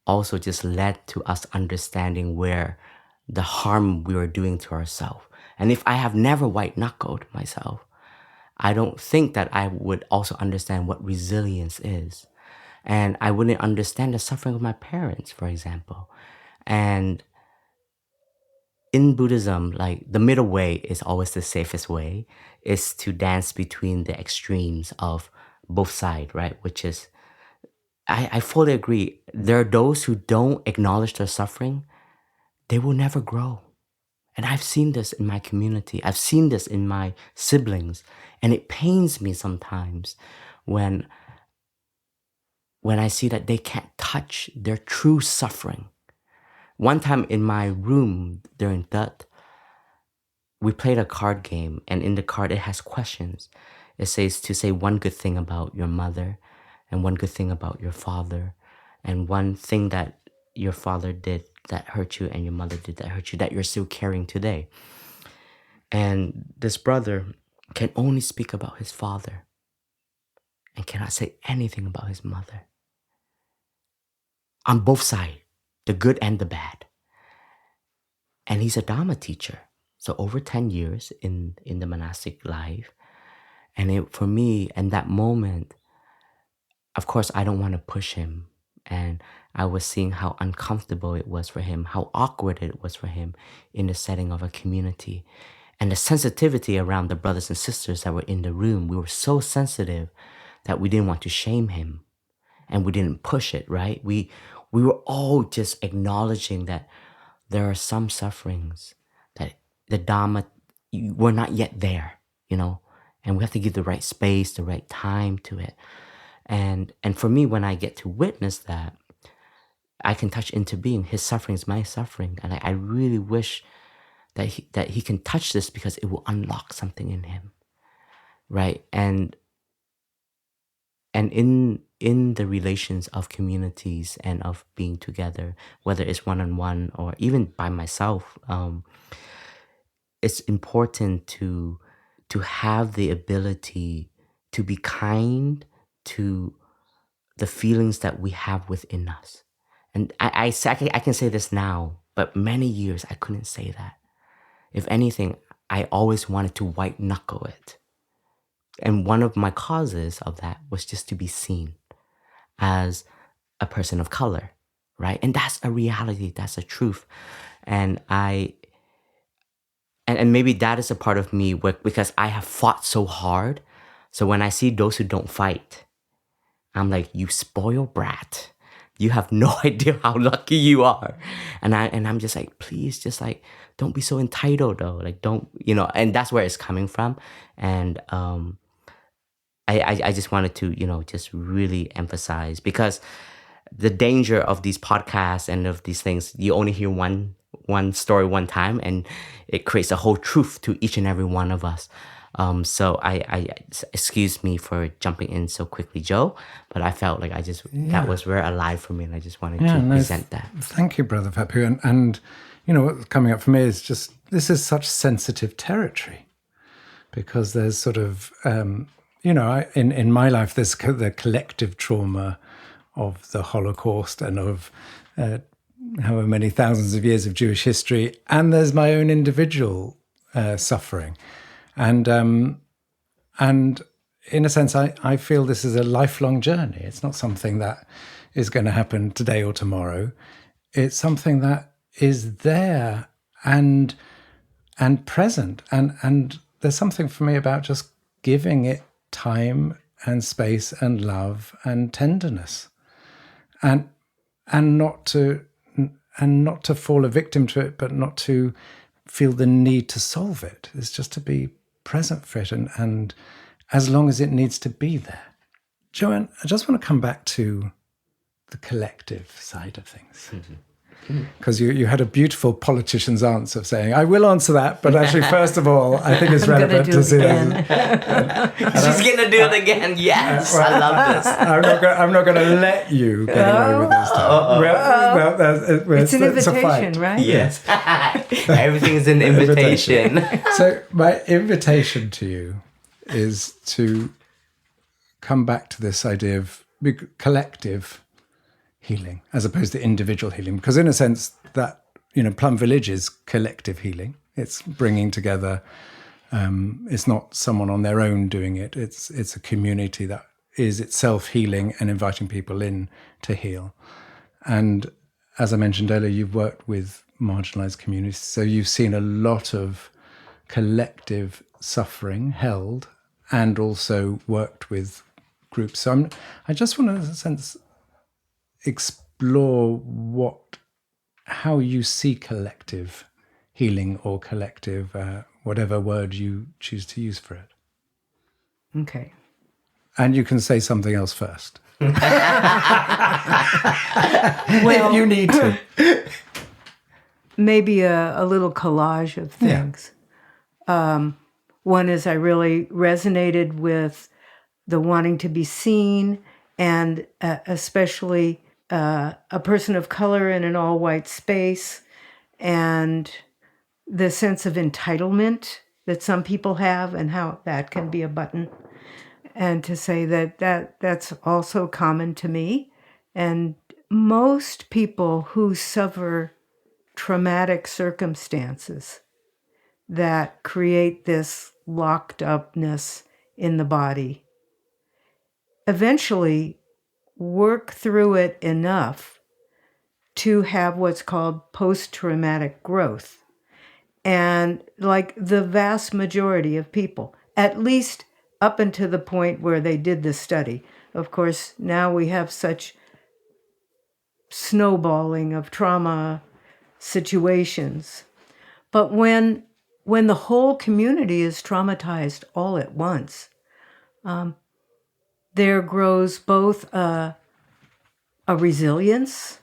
also just led to us understanding where the harm we were doing to ourselves. And if I have never white knuckled myself, I don't think that I would also understand what resilience is. And I wouldn't understand the suffering of my parents, for example. And in Buddhism, like the middle way is always the safest way, is to dance between the extremes of both sides, right? Which is, I fully agree. There are those who don't acknowledge their suffering, they will never grow. And I've seen this in my community. I've seen this in my siblings. And it pains me sometimes when I see that they can't touch their true suffering. One time in my room during that, we played a card game, and in the card it has questions. It says to say one good thing about your mother, and one good thing about your father, and one thing that your father did that hurt you and your mother did that hurt you that you're still carrying today. And this brother can only speak about his father and cannot say anything about his mother. On both sides, the good and the bad. And he's a Dharma teacher. So over 10 years in the monastic life. And for me, in that moment, of course, I don't want to push him. And I was seeing how uncomfortable it was for him, how awkward it was for him in the setting of a community. And the sensitivity around the brothers and sisters that were in the room, we were so sensitive that we didn't want to shame him. And we didn't push it, right? We were all just acknowledging that there are some sufferings that the Dharma, we're not yet there, and we have to give the right space, the right time to it. And for me, when I get to witness that, I can touch into being. His suffering is my suffering. And I really wish that he can touch this, because it will unlock something in him, right? And in the relations of communities and of being together, whether it's one-on-one or even by myself, it's important to have the ability to be kind to the feelings that we have within us. And I can say this now, but many years I couldn't say that. If anything, I always wanted to white knuckle it. And one of my causes of that was just to be seen as a person of color, right? And that's a reality, that's a truth. And and maybe that is a part of me because I have fought so hard So when I see those who don't fight, I'm like, you spoiled brat. You have no idea how lucky you are. And I'm just like, please, just like, don't be so entitled though. Like, don't, and that's where it's coming from. And I just wanted to, just really emphasize, because the danger of these podcasts and of these things, you only hear one story one time, and it creates a whole truth to each and every one of us. So I excuse me for jumping in so quickly, Jo, but I felt like that was very alive for me, and I just wanted to present that.
Thank you, Brother Phap Huu. And what's coming up for me is just, this is such sensitive territory, because there's sort of, in my life, there's the collective trauma of the Holocaust and of however many thousands of years of Jewish history, and there's my own individual suffering. And in a sense, I feel this is a lifelong journey. It's not something that is going to happen today or tomorrow. It's something that is there and present. And there's something for me about just giving it time and space and love and tenderness, and not to fall a victim to it, but not to feel the need to solve it. It's just to be present for it, and as long as it needs to be there. Joanne, I just want to come back to the collective side of things. Because you had a beautiful politician's answer of saying, I will answer that, but actually, first of all, I think it's relevant to see that.
She's going to do it again. Yes, I love this.
I'm not going to let you get away with this time.
It's an invitation, right?
Yes. Everything is an invitation.
So my invitation to you is to come back to this idea of collective healing as opposed to individual healing, because in a sense that Plum Village is collective healing. It's bringing together, it's not someone on their own doing it, it's a community that is itself healing and inviting people in to heal. And as I mentioned earlier, you've worked with marginalized communities, so you've seen a lot of collective suffering held and also worked with groups. So I just want to, in a sense, explore how you see collective healing or collective, whatever word you choose to use for it.
Okay.
And you can say something else first.
Well,
if you need to.
Maybe a little collage of things. Yeah. One is I really resonated with the wanting to be seen, and especially a person of color in an all-white space, and the sense of entitlement that some people have and how that can be a button. And to say that's also common to me. And most people who suffer traumatic circumstances that create this locked upness in the body eventually work through it enough to have what's called post-traumatic growth. And like the vast majority of people, at least up until the point where they did the study. Of course, now we have such snowballing of trauma situations. But when the whole community is traumatized all at once, there grows both a resilience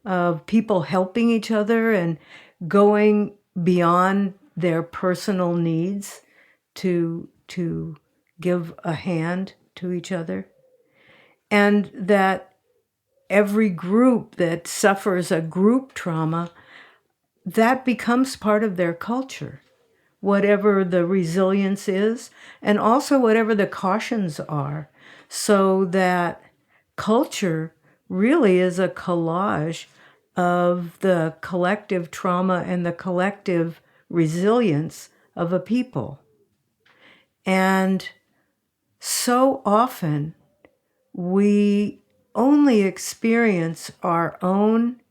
of people helping each other and going beyond their personal needs to give a hand to each other. And that every group that suffers a group trauma, that becomes part of their culture, whatever the resilience is, and also whatever the cautions are, so that culture really is a collage of the collective trauma and the collective resilience of a people. And so often we only experience our own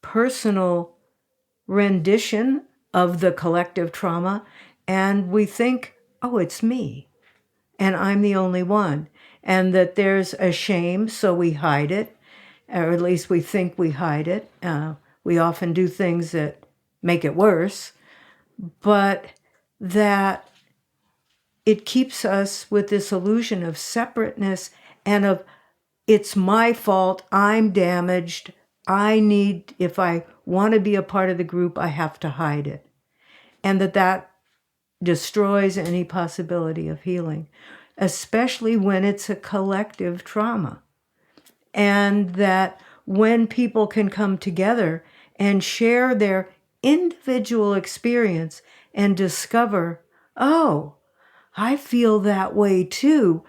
personal rendition of the collective trauma, and we think, oh, it's me. and I'm the only one. And that there's a shame, so we hide it, or at least we think we hide it. We often do things that make it worse, but that it keeps us with this illusion of separateness and of, it's my fault, I'm damaged, if I want to be a part of the group, I have to hide it. And that destroys any possibility of healing, especially when it's a collective trauma. And that when people can come together and share their individual experience and discover, oh, I feel that way too,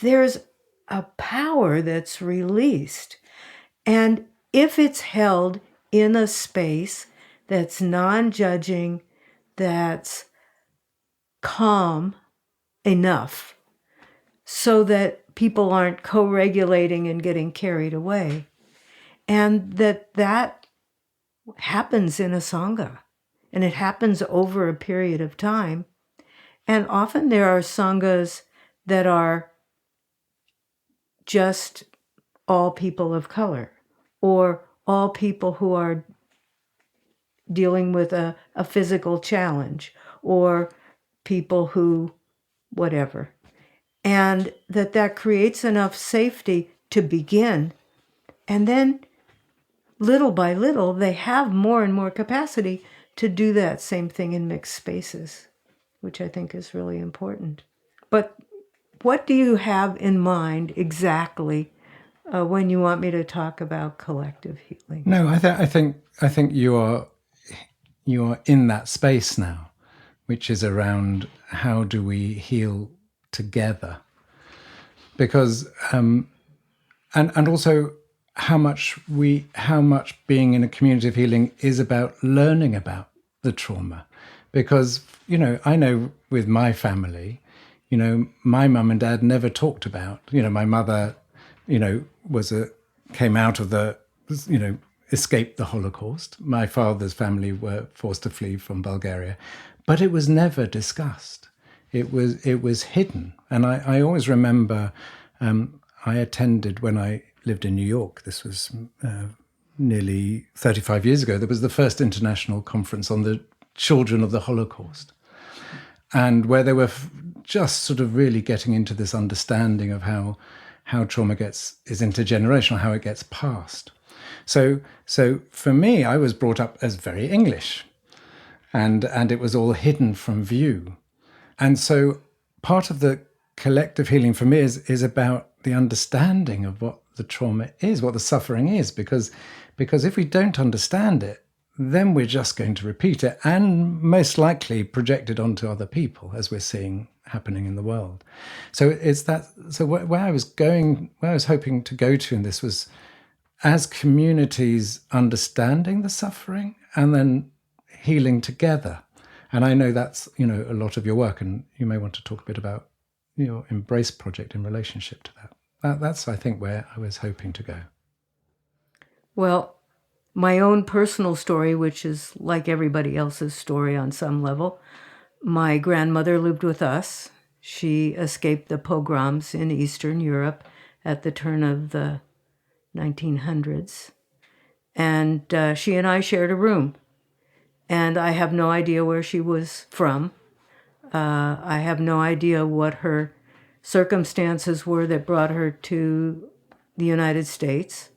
there's a power that's released. And if it's held in a space that's non-judging, that's calm enough so that people aren't co-regulating and getting carried away, and that happens in a sangha, and it happens over a period of time. And often there are sanghas that are just all people of color, or all people who are dealing with a physical challenge, or people who, whatever. And that creates enough safety to begin. And then little by little, they have more and more capacity to do that same thing in mixed spaces, which I think is really important. But what do you have in mind exactly when you want me to talk about collective healing?
No, I think you are in that space now, which is around how do we heal together, because and also how much being in a community of healing is about learning about the trauma, because I know with my family, my mum and dad never talked about, my mother, came out of the, escaped the Holocaust. My father's family were forced to flee from Bulgaria, but it was never discussed. It was hidden. And I always remember, I attended when I lived in New York. This was nearly 35 years ago. There was the first international conference on the children of the Holocaust, and where they were just sort of really getting into this understanding of how trauma is intergenerational, how it gets passed. So for me, I was brought up as very English, and it was all hidden from view. And so part of the collective healing for me is about the understanding of what the trauma is, what the suffering is, because if we don't understand it, then we're just going to repeat it and most likely project it onto other people, as we're seeing happening in the world. So it's that. So where I was hoping to go to in this was, as communities understanding the suffering and then healing together. And I know that's a lot of your work, and you may want to talk a bit about your Embrace project in relationship to that. That's, I think, where I was hoping to go.
Well, my own personal story, which is like everybody else's story on some level, my grandmother lived with us. She escaped the pogroms in Eastern Europe at the turn of the 1900s. And she and I shared a room. And I have no idea where she was from. I have no idea what her circumstances were that brought her to the United States.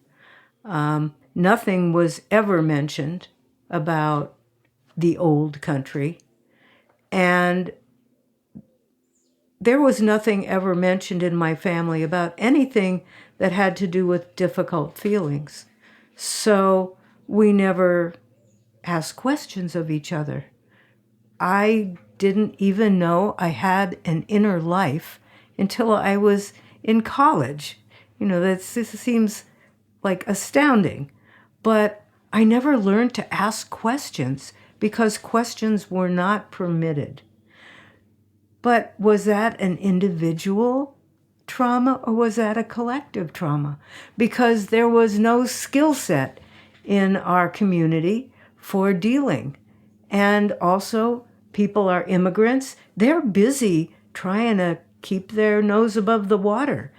Nothing was ever mentioned about the old country. And there was nothing ever mentioned in my family about anything that had to do with difficult feelings. So we never asked questions of each other. I didn't even know I had an inner life until I was in college. This seems like astounding, but I never learned to ask questions because questions were not permitted. But was that an individual trauma or was that a collective trauma? Because there was no skill set in our community for dealing. And also, people are immigrants. They're busy trying to keep their nose above the water.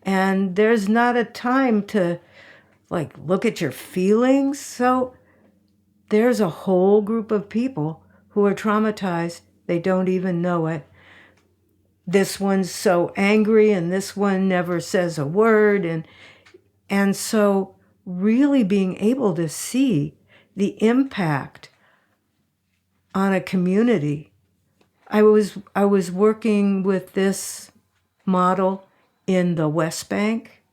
And there's not a time to like look at your feelings. So there's a whole group of people who are traumatized. They don't even know it. This one's so angry and this one never says a word. And so really being able to see the impact on a community. I was working with this model in the West Bank,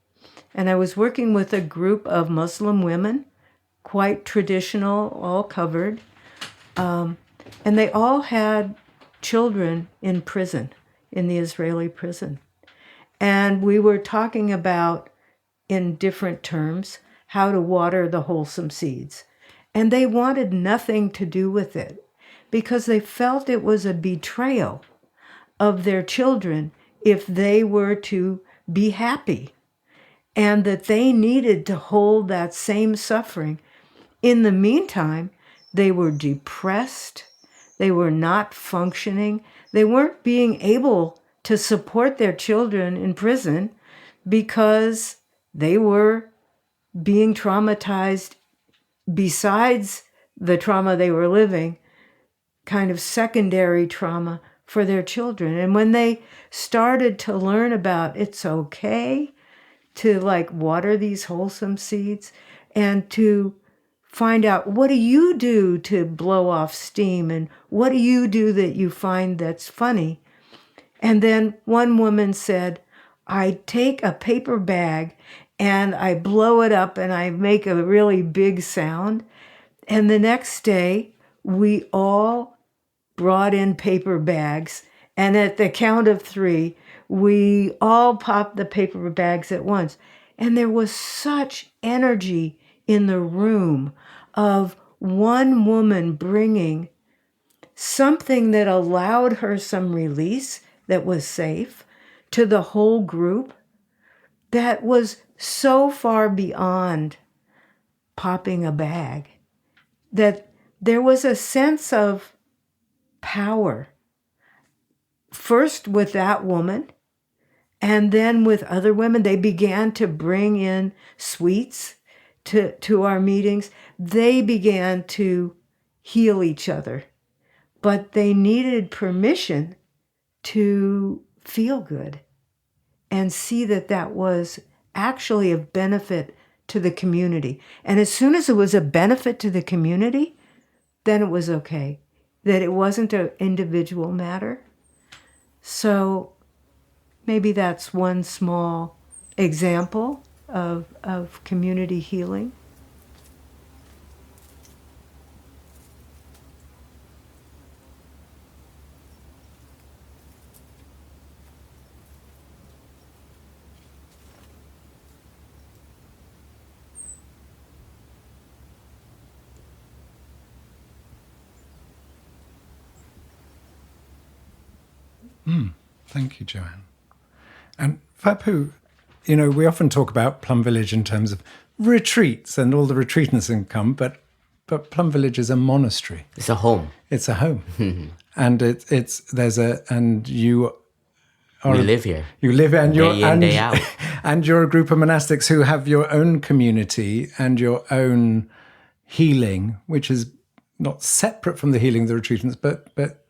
and I was working with a group of Muslim women, quite traditional, all covered, and they all had children in prison, in the Israeli prison. And we were talking about, in different terms, how to water the wholesome seeds. And they wanted nothing to do with it because they felt it was a betrayal of their children if they were to be happy, and that they needed to hold that same suffering. In the meantime, they were depressed, they were not functioning, they weren't being able to support their children in prison because they were being traumatized besides the trauma they were living, kind of secondary trauma for their children. And when they started to learn about it's okay to like water these wholesome seeds and to find out, what do you do to blow off steam, and what do you do that you find that's funny? And then one woman said, I take a paper bag and I blow it up and I make a really big sound. And the next day, we all brought in paper bags. And at the count of 3, we all popped the paper bags at once. And there was such energy in the room of one woman bringing something that allowed her some release that was safe to the whole group, that was so far beyond popping a bag, that there was a sense of power, first with that woman, and then with other women. They began to bring in sweets to our meetings. They began to heal each other, but they needed permission to feel good and see that that was actually of benefit to the community. And as soon as it was a benefit to the community, then it was okay, that it wasn't an individual matter. So maybe that's one small example of community healing.
Thank you, Joanne. And Phap Huu, we often talk about Plum Village in terms of retreats and all the retreatants can come, but Plum Village is a monastery.
It's a home.
It's a home. And you
live here.
You live here, and
day in, day out.
And you're a group of monastics who have your own community and your own healing, which is not separate from the healing of the retreatants, but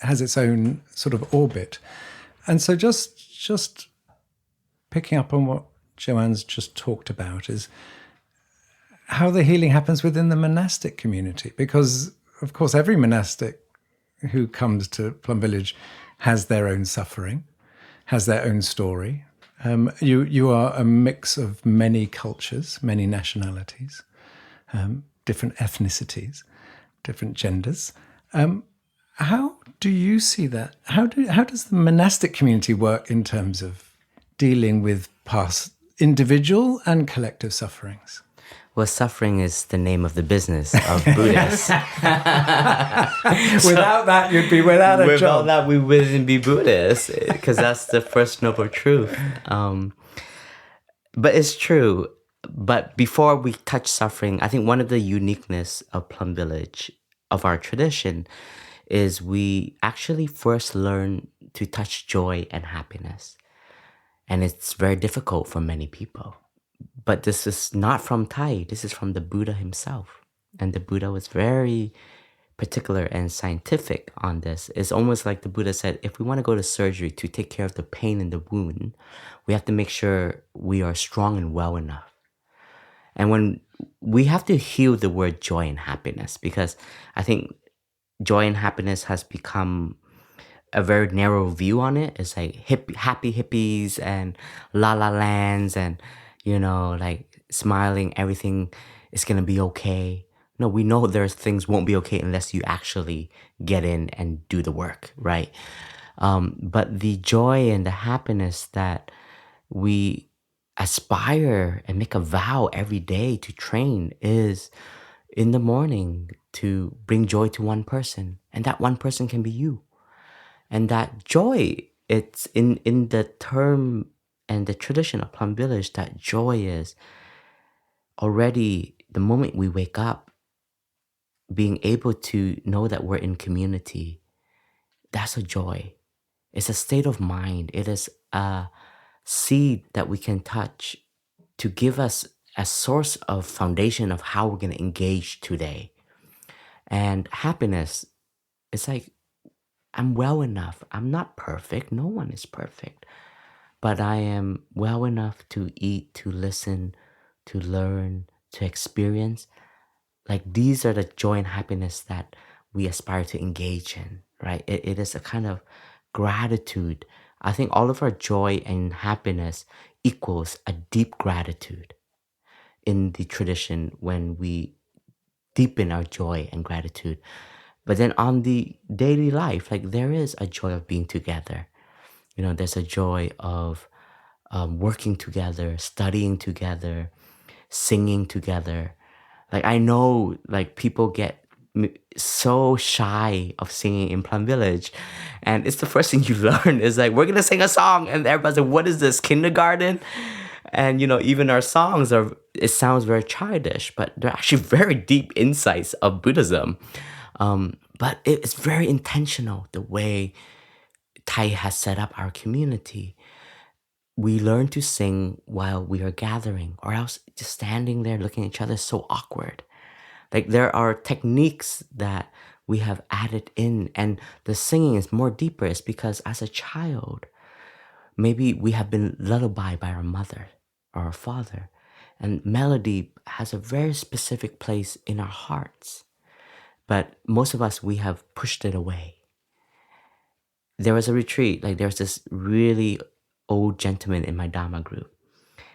has its own sort of orbit. And so just picking up on what Joanne's just talked about is how the healing happens within the monastic community. Because, of course, every monastic who comes to Plum Village has their own suffering, has their own story. You are a mix of many cultures, many nationalities, different ethnicities, different genders. How do you see that? How does the monastic community work in terms of dealing with past individual and collective sufferings?
Well, suffering is the name of the business of Buddhists.
Without that, you'd be without a job.
Without that, we wouldn't be Buddhists, because that's the first noble truth. But it's true. But before we touch suffering, I think one of the uniqueness of Plum Village, of our tradition, is we actually first learn to touch joy and happiness. And it's very difficult for many people. But this is not from Thai, this is from the Buddha himself. And the Buddha was very particular and scientific on this. It's almost like the Buddha said, if we want to go to surgery to take care of the pain in the wound, we have to make sure we are strong and well enough. And when we have to heal the word joy and happiness, because I think joy and happiness has become a very narrow view on it. It's like happy hippies and la la lands and, like smiling, everything is going to be okay. No, we know there's things won't be okay unless you actually get in and do the work, right? But the joy and the happiness that we aspire and make a vow every day to train is in the morning to bring joy to one person. And that one person can be you. And that joy, it's in the term and the tradition of Plum Village, that joy is already the moment we wake up, being able to know that we're in community. That's a joy. It's a state of mind. It is a seed that we can touch to give us a source of foundation of how we're going to engage today. And happiness, it's like, I'm well enough. I'm not perfect. No one is perfect. But I am well enough to eat, to listen, to learn, to experience. Like, these are the joy and happiness that we aspire to engage in, right? It is a kind of gratitude. I think all of our joy and happiness equals a deep gratitude in the tradition when we deepen our joy and gratitude. But then on the daily life, like, there is a joy of being together. There's a joy of working together, studying together, singing together. Like, I know, like, people get so shy of singing in Plum Village, and it's the first thing you learn is like, we're gonna sing a song, and everybody's like, what is this, kindergarten? And even our songs it sounds very childish, but they're actually very deep insights of Buddhism. But it's very intentional the way Thai has set up our community. We learn to sing while we are gathering, or else just standing there looking at each other is so awkward. Like, there are techniques that we have added in, and the singing is more deeper. It's because as a child, maybe we have been lullabied by our mother or our father, and melody has a very specific place in our hearts. But most of us, we have pushed it away. There was a retreat, like, there's this really old gentleman in my Dharma group,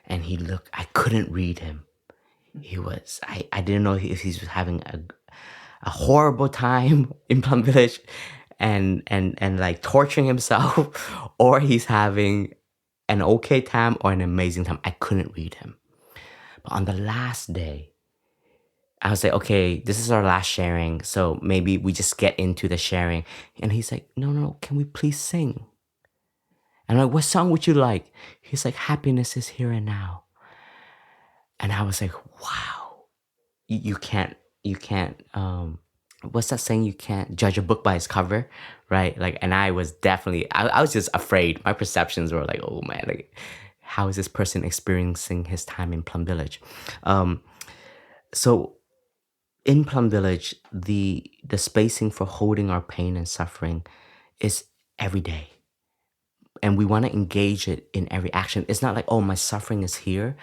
and I couldn't read him. I didn't know if he was having a horrible time in Plum Village and like torturing himself, or he's having an okay time or an amazing time. I couldn't read him. But on the last day, I was like, okay, this is our last sharing, so maybe we just get into the sharing. And he's like, no, can we please sing? And I'm like, what song would you like? He's like, Happiness is Here and Now. And I was like, wow, you can't, what's that saying? You can't judge a book by its cover, right? Like, and I was definitely, I was just afraid. My perceptions were like, oh man, like, how is this person experiencing his time in Plum Village? So in Plum Village, the spacing for holding our pain and suffering is every day. And we want to engage it in every action. It's not like, oh, my suffering is here,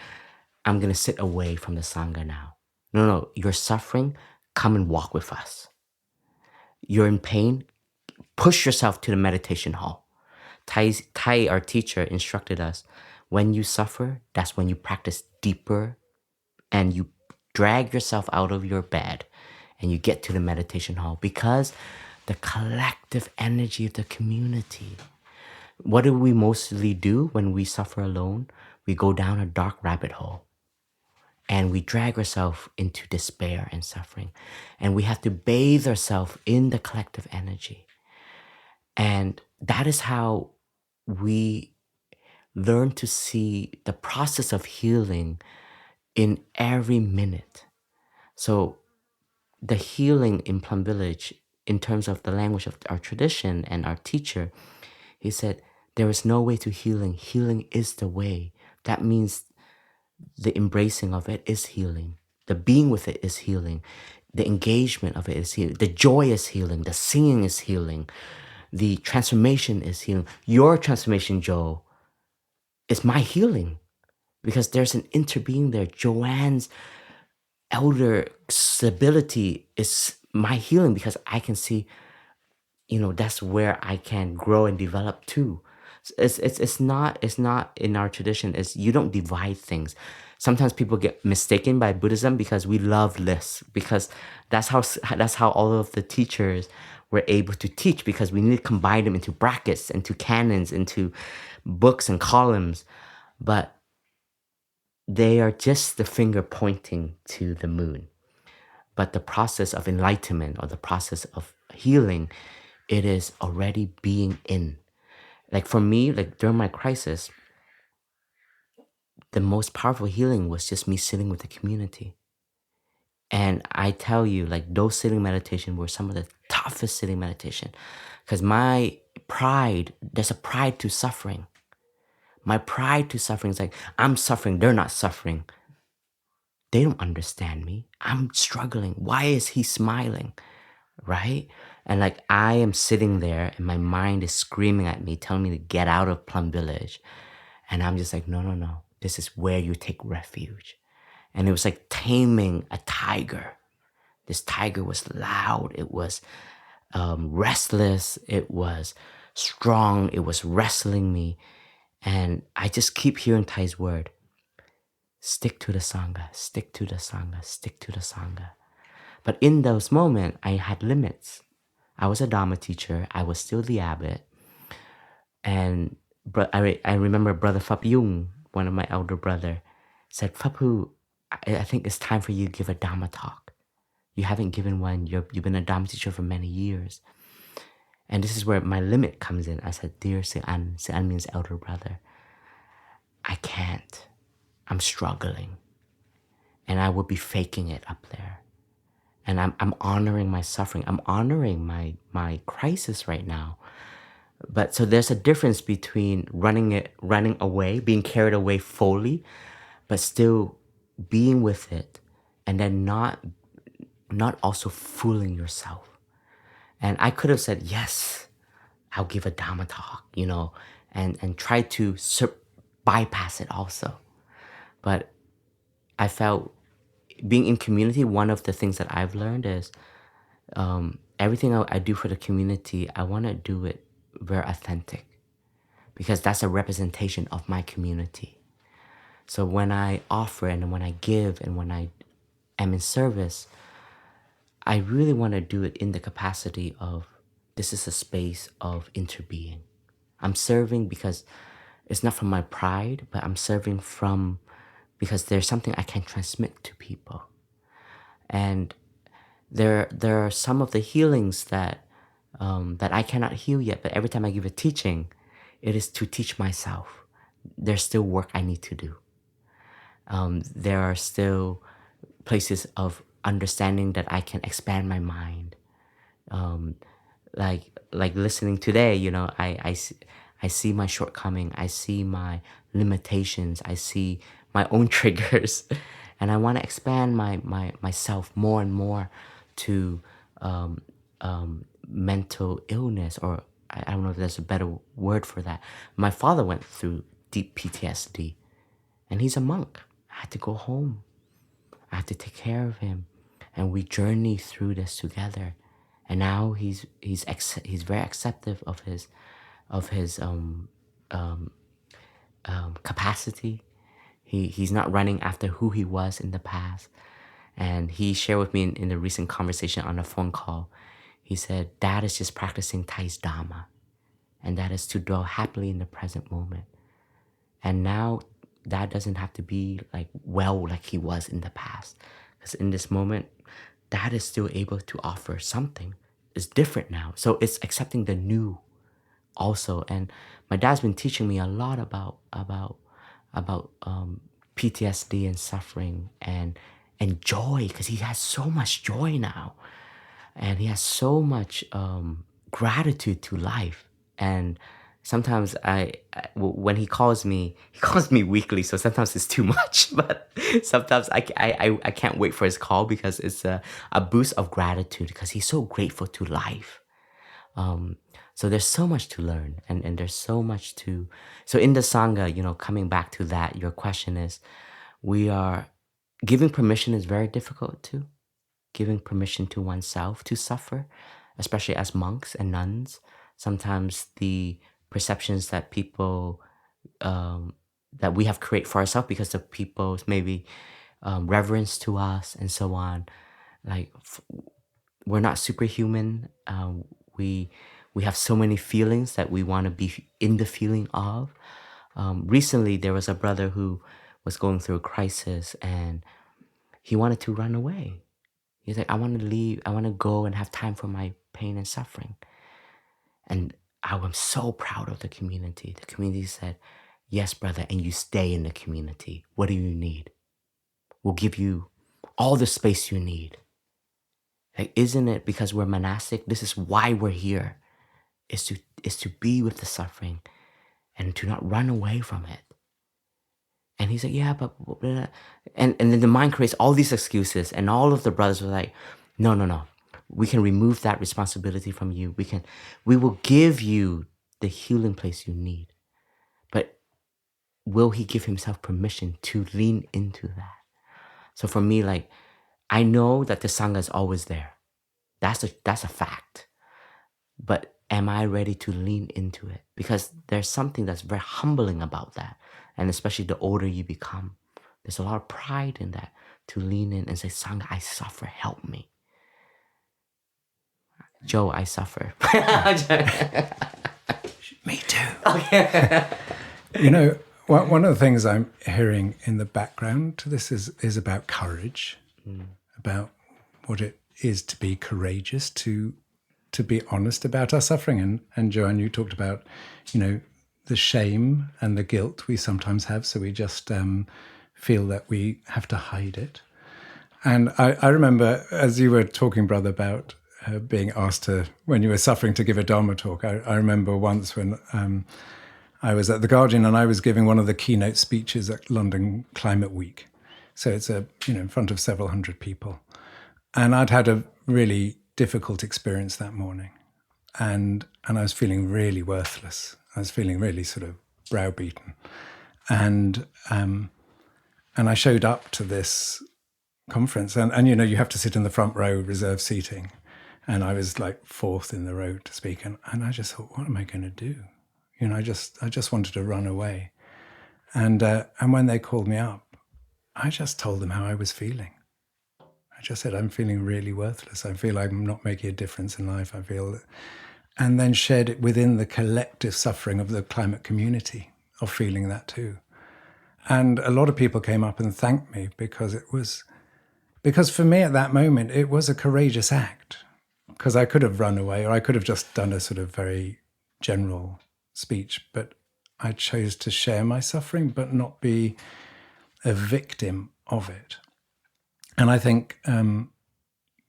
I'm going to sit away from the Sangha now. No, you're suffering, come and walk with us. You're in pain, push yourself to the meditation hall. Tai, our teacher, instructed us, when you suffer, that's when you practice deeper and you drag yourself out of your bed and you get to the meditation hall, because the collective energy of the community. What do we mostly do when we suffer alone? We go down a dark rabbit hole and we drag ourselves into despair and suffering. And we have to bathe ourselves in the collective energy. And that is how we learn to see the process of healing in every minute. So the healing in Plum Village in terms of the language of our tradition and our teacher, he said, there is no way to healing. Healing is the way. That means the embracing of it is healing. The being with it is healing. The engagement of it is healing. The joy is healing. The singing is healing. The transformation is healing. Your transformation, Jo, is my healing. Because there's an interbeing there. Joanne's elder stability is my healing because I can see, that's where I can grow and develop too. It's not in our tradition. It's you don't divide things. Sometimes people get mistaken by Buddhism because we love lists, because that's how all of the teachers were able to teach, because we need to combine them into brackets, into canons, into books and columns. But they are just the finger pointing to the moon. But the process of enlightenment or the process of healing, it is already being in. Like for me, like during my crisis, the most powerful healing was just me sitting with the community. And I tell you, like those sitting meditation were some of the toughest sitting meditation. Because my pride, there's a pride to suffering. My pride to suffering is like, I'm suffering, they're not suffering. They don't understand me. I'm struggling. Why is he smiling? Right? And like I am sitting there and my mind is screaming at me, telling me to get out of Plum Village. And I'm just like, no. This is where you take refuge. And it was like taming a tiger. This tiger was loud. It was restless. It was strong. It was wrestling me. And I just keep hearing Thai's word. Stick to the Sangha, stick to the Sangha, stick to the Sangha. But in those moments, I had limits. I was a Dharma teacher. I was still the abbot. And I remember Brother Phap Huu, one of my elder brother, said, Phap Huu, I think it's time for you to give a Dharma talk. You haven't given one. You've been a Dharma teacher for many years. And this is where my limit comes in. I said, dear Se-an means elder brother, I can't. I'm struggling. And I would be faking it up there. And I'm honoring my suffering. I'm honoring my crisis right now. But so there's a difference between running away, being carried away fully, but still being with it, and then not also fooling yourself. And I could have said, yes, I'll give a Dhamma talk, and try to bypass it also. But I felt being in community, one of the things that I've learned is everything I do for the community, I want to do it very authentic, because that's a representation of my community. So when I offer and when I give and when I am in service, I really want to do it in the capacity of this is a space of interbeing. I'm serving because it's not from my pride, but I'm serving because there's something I can transmit to people. And there are some of the healings that I cannot heal yet, but every time I give a teaching, it is to teach myself. There's still work I need to do. There are still places of understanding that I can expand my mind. Like listening today, I see my shortcoming. I see my limitations. I see my own triggers, and I want to expand myself more and more to mental illness, or I don't know if there's a better word for that. My father went through deep PTSD, and he's a monk. I had to go home. I had to take care of him, and we journey through this together. And now he's very accepting of his capacity. He's not running after who he was in the past. And he shared with me in the recent conversation on a phone call, he said, Dad is just practicing Thai's Dharma. And that is to dwell happily in the present moment. And now Dad doesn't have to be like he was in the past. Because in this moment, Dad is still able to offer something. It's different now. So it's accepting the new also. And my dad's been teaching me a lot about PTSD and suffering and joy, because he has so much joy now. and he has so much gratitude to life. And sometimes when he calls me weekly, so sometimes it's too much, but sometimes I can't wait for his call because it's a boost of gratitude because he's so grateful to life. So there's so much to learn, and there's so much to... So in the Sangha, coming back to that, your question is, giving permission is very difficult too. Giving permission to oneself to suffer, especially as monks and nuns. Sometimes the perceptions that people, that we have created for ourselves because of people's maybe reverence to us and so on, like we're not superhuman. We have so many feelings that we want to be in the feeling of. Recently, there was a brother who was going through a crisis and he wanted to run away. He's like, I want to leave. I want to go and have time for my pain and suffering. And I was so proud of the community. The community said, yes, brother, and you stay in the community. What do you need? We'll give you all the space you need. Like, isn't it because we're monastic? This is why we're here, is to be with the suffering and to not run away from it. And he's like, yeah, but... And then the mind creates all these excuses, and all of the brothers were like, no. We can remove that responsibility from you. We will give you the healing place you need. But will he give himself permission to lean into that? So for me, like, I know that the Sangha is always there. That's a fact. But am I ready to lean into it? Because there's something that's very humbling about that. And especially the older you become, there's a lot of pride in that, to lean in and say, Sangha, I suffer, help me. Jo, I suffer.
Me too. Okay. One of the things I'm hearing in the background to this is about courage, about what it is to be courageous, to be honest about our suffering. And Joanne, you talked about, the shame and the guilt we sometimes have, so we just feel that we have to hide it. And I remember, as you were talking, brother, about being asked when you were suffering, to give a Dharma talk. I remember once when I was at The Guardian and I was giving one of the keynote speeches at London Climate Week. So it's in front of several hundred people. And I'd had a really difficult experience that morning. And I was feeling really worthless. I was feeling really sort of browbeaten. And I showed up to this conference and you have to sit in the front row, reserved seating. And I was like fourth in the row to speak. And I just thought, what am I going to do? I just wanted to run away. And when they called me up, I just told them how I was feeling. I just said, I'm feeling really worthless. I feel I'm not making a difference in life. I feel that... And then shared it within the collective suffering of the climate community, of feeling that too. And a lot of people came up and thanked me because for me at that moment, it was a courageous act. Because I could have run away, or I could have just done a sort of very general speech, but I chose to share my suffering, but not be a victim of it. And I think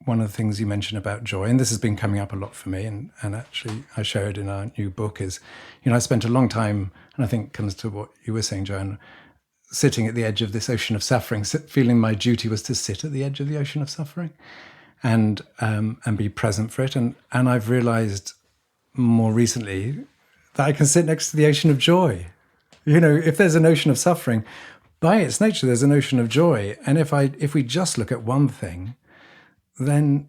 one of the things you mentioned about joy, and this has been coming up a lot for me, and actually I share it in our new book, is, I spent a long time, and I think comes to what you were saying, Joanne, sitting at the edge of this ocean of suffering, feeling my duty was to sit at the edge of the ocean of suffering and be present for it. And I've realized more recently that I can sit next to the ocean of joy. If there's an ocean of suffering, by its nature, there's an ocean of joy. And if we just look at one thing, then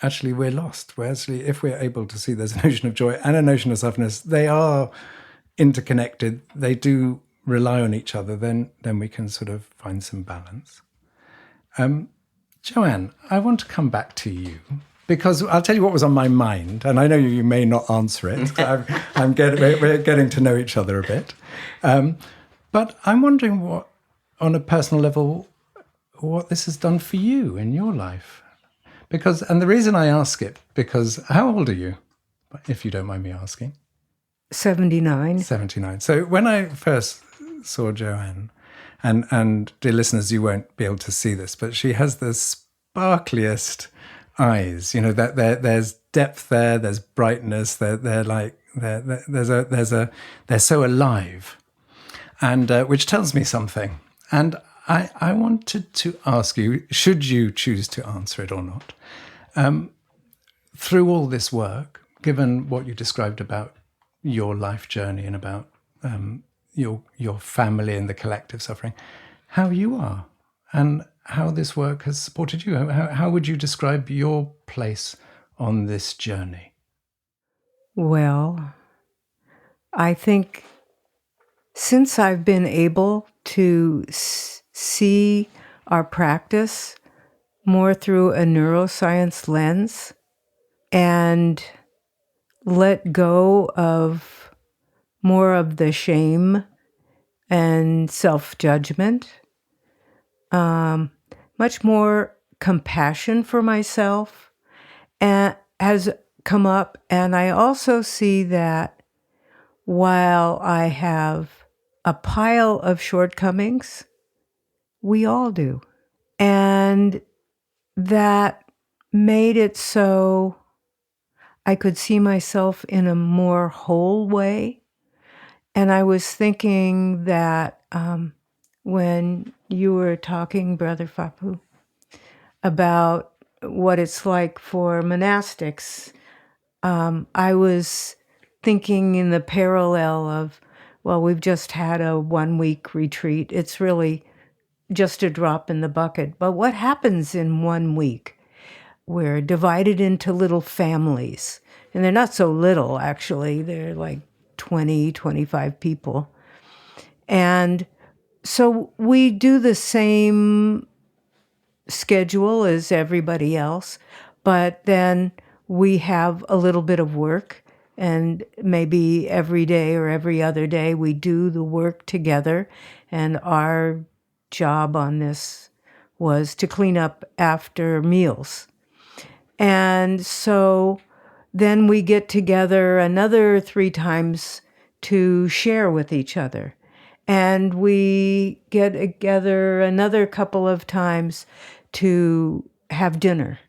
actually we're lost. If we're able to see there's an ocean of joy and an ocean of suffering, they are interconnected, they do rely on each other, then we can sort of find some balance. Joanne, I want to come back to you because I'll tell you what was on my mind, and I know you may not answer it. We're getting to know each other a bit. But I'm wondering what, on a personal level, what this has done for you in your life. And the reason I ask it, because how old are you, if you don't mind me asking?
79.
79. So when I first saw Joanne, and dear listeners, you won't be able to see this, but she has the sparkliest eyes. That there's depth there, there's brightness. They're so alive, and which tells me something. And I wanted to ask you, should you choose to answer it or not, through all this work, given what you described about your life journey and about your family and the collective suffering, how you are and how this work has supported you. How would you describe your place on this journey?
Well, I think since I've been able to see our practice more through a neuroscience lens and let go of more of the shame and self-judgment, much more compassion for myself has come up. And I also see that while I have a pile of shortcomings, we all do. And that made it so I could see myself in a more whole way. And I was thinking that when you were talking, Brother Phap Huu, about what it's like for monastics, I was thinking in the parallel of, well, we've just had a 1-week retreat. It's really just a drop in the bucket. But what happens in 1 week? We're divided into little families. And they're not so little, actually. They're like 20, 25 people. And so we do the same schedule as everybody else, but then we have a little bit of work, and maybe every day or every other day we do the work together. And our job on this was to clean up after meals. And so then we get together another 3 times to share with each other. And we get together another couple of times to have dinner.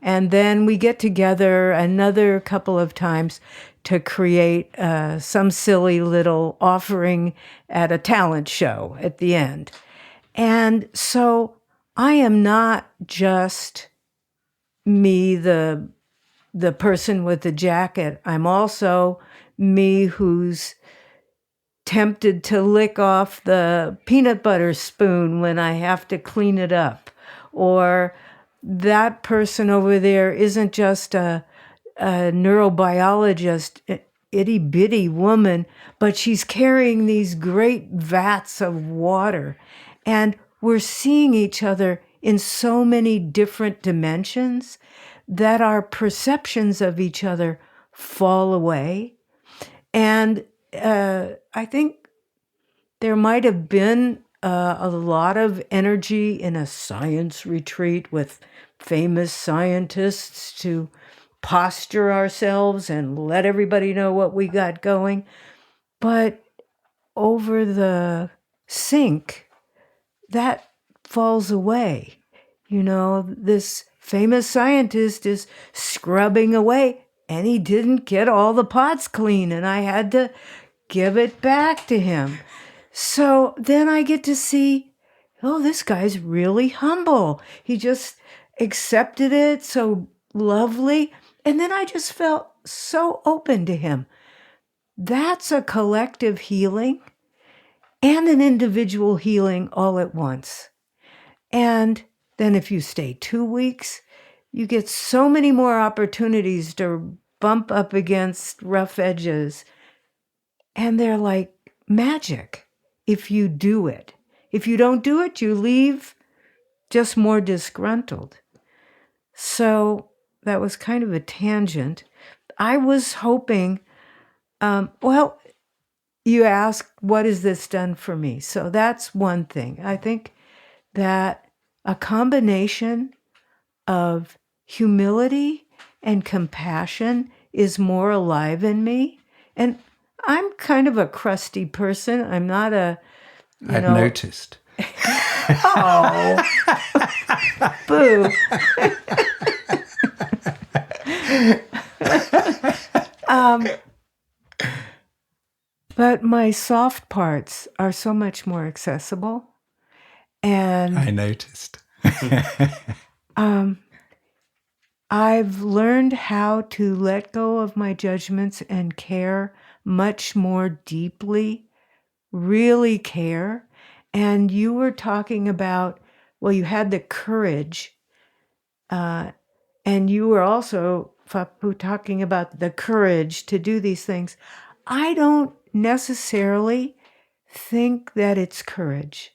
And then we get together another couple of times to create some silly little offering at a talent show at the end. And so I am not just me, the person with the jacket. I'm also me who's tempted to lick off the peanut butter spoon when I have to clean it up. Or that person over there isn't just a neurobiologist, itty bitty woman, but she's carrying these great vats of water. And we're seeing each other in so many different dimensions that our perceptions of each other fall away. And I think there might have been a lot of energy in a science retreat with famous scientists to posture ourselves and let everybody know what we got going. But over the sink, that falls away. This famous scientist is scrubbing away, and he didn't get all the pots clean, and I had to give it back to him. So then I get to see, oh, this guy's really humble. He just accepted it so lovely. And then I just felt so open to him. That's a collective healing and an individual healing all at once. And then if you stay 2 weeks, you get so many more opportunities to bump up against rough edges. And they're like magic if you do it. If you don't do it, you leave just more disgruntled. So that was kind of a tangent. I was hoping, you asked, what has this done for me? So that's one thing. I think that a combination of humility and compassion is more alive in me. And I'm kind of a crusty person. I'm not
I've noticed.
Oh, boo. But my soft parts are so much more accessible. And
I noticed.
I've learned how to let go of my judgments and care much more deeply, really care. And you were talking about, well, you had the courage, and you were also, Phap Huu, talking about the courage to do these things. I don't necessarily think that it's courage.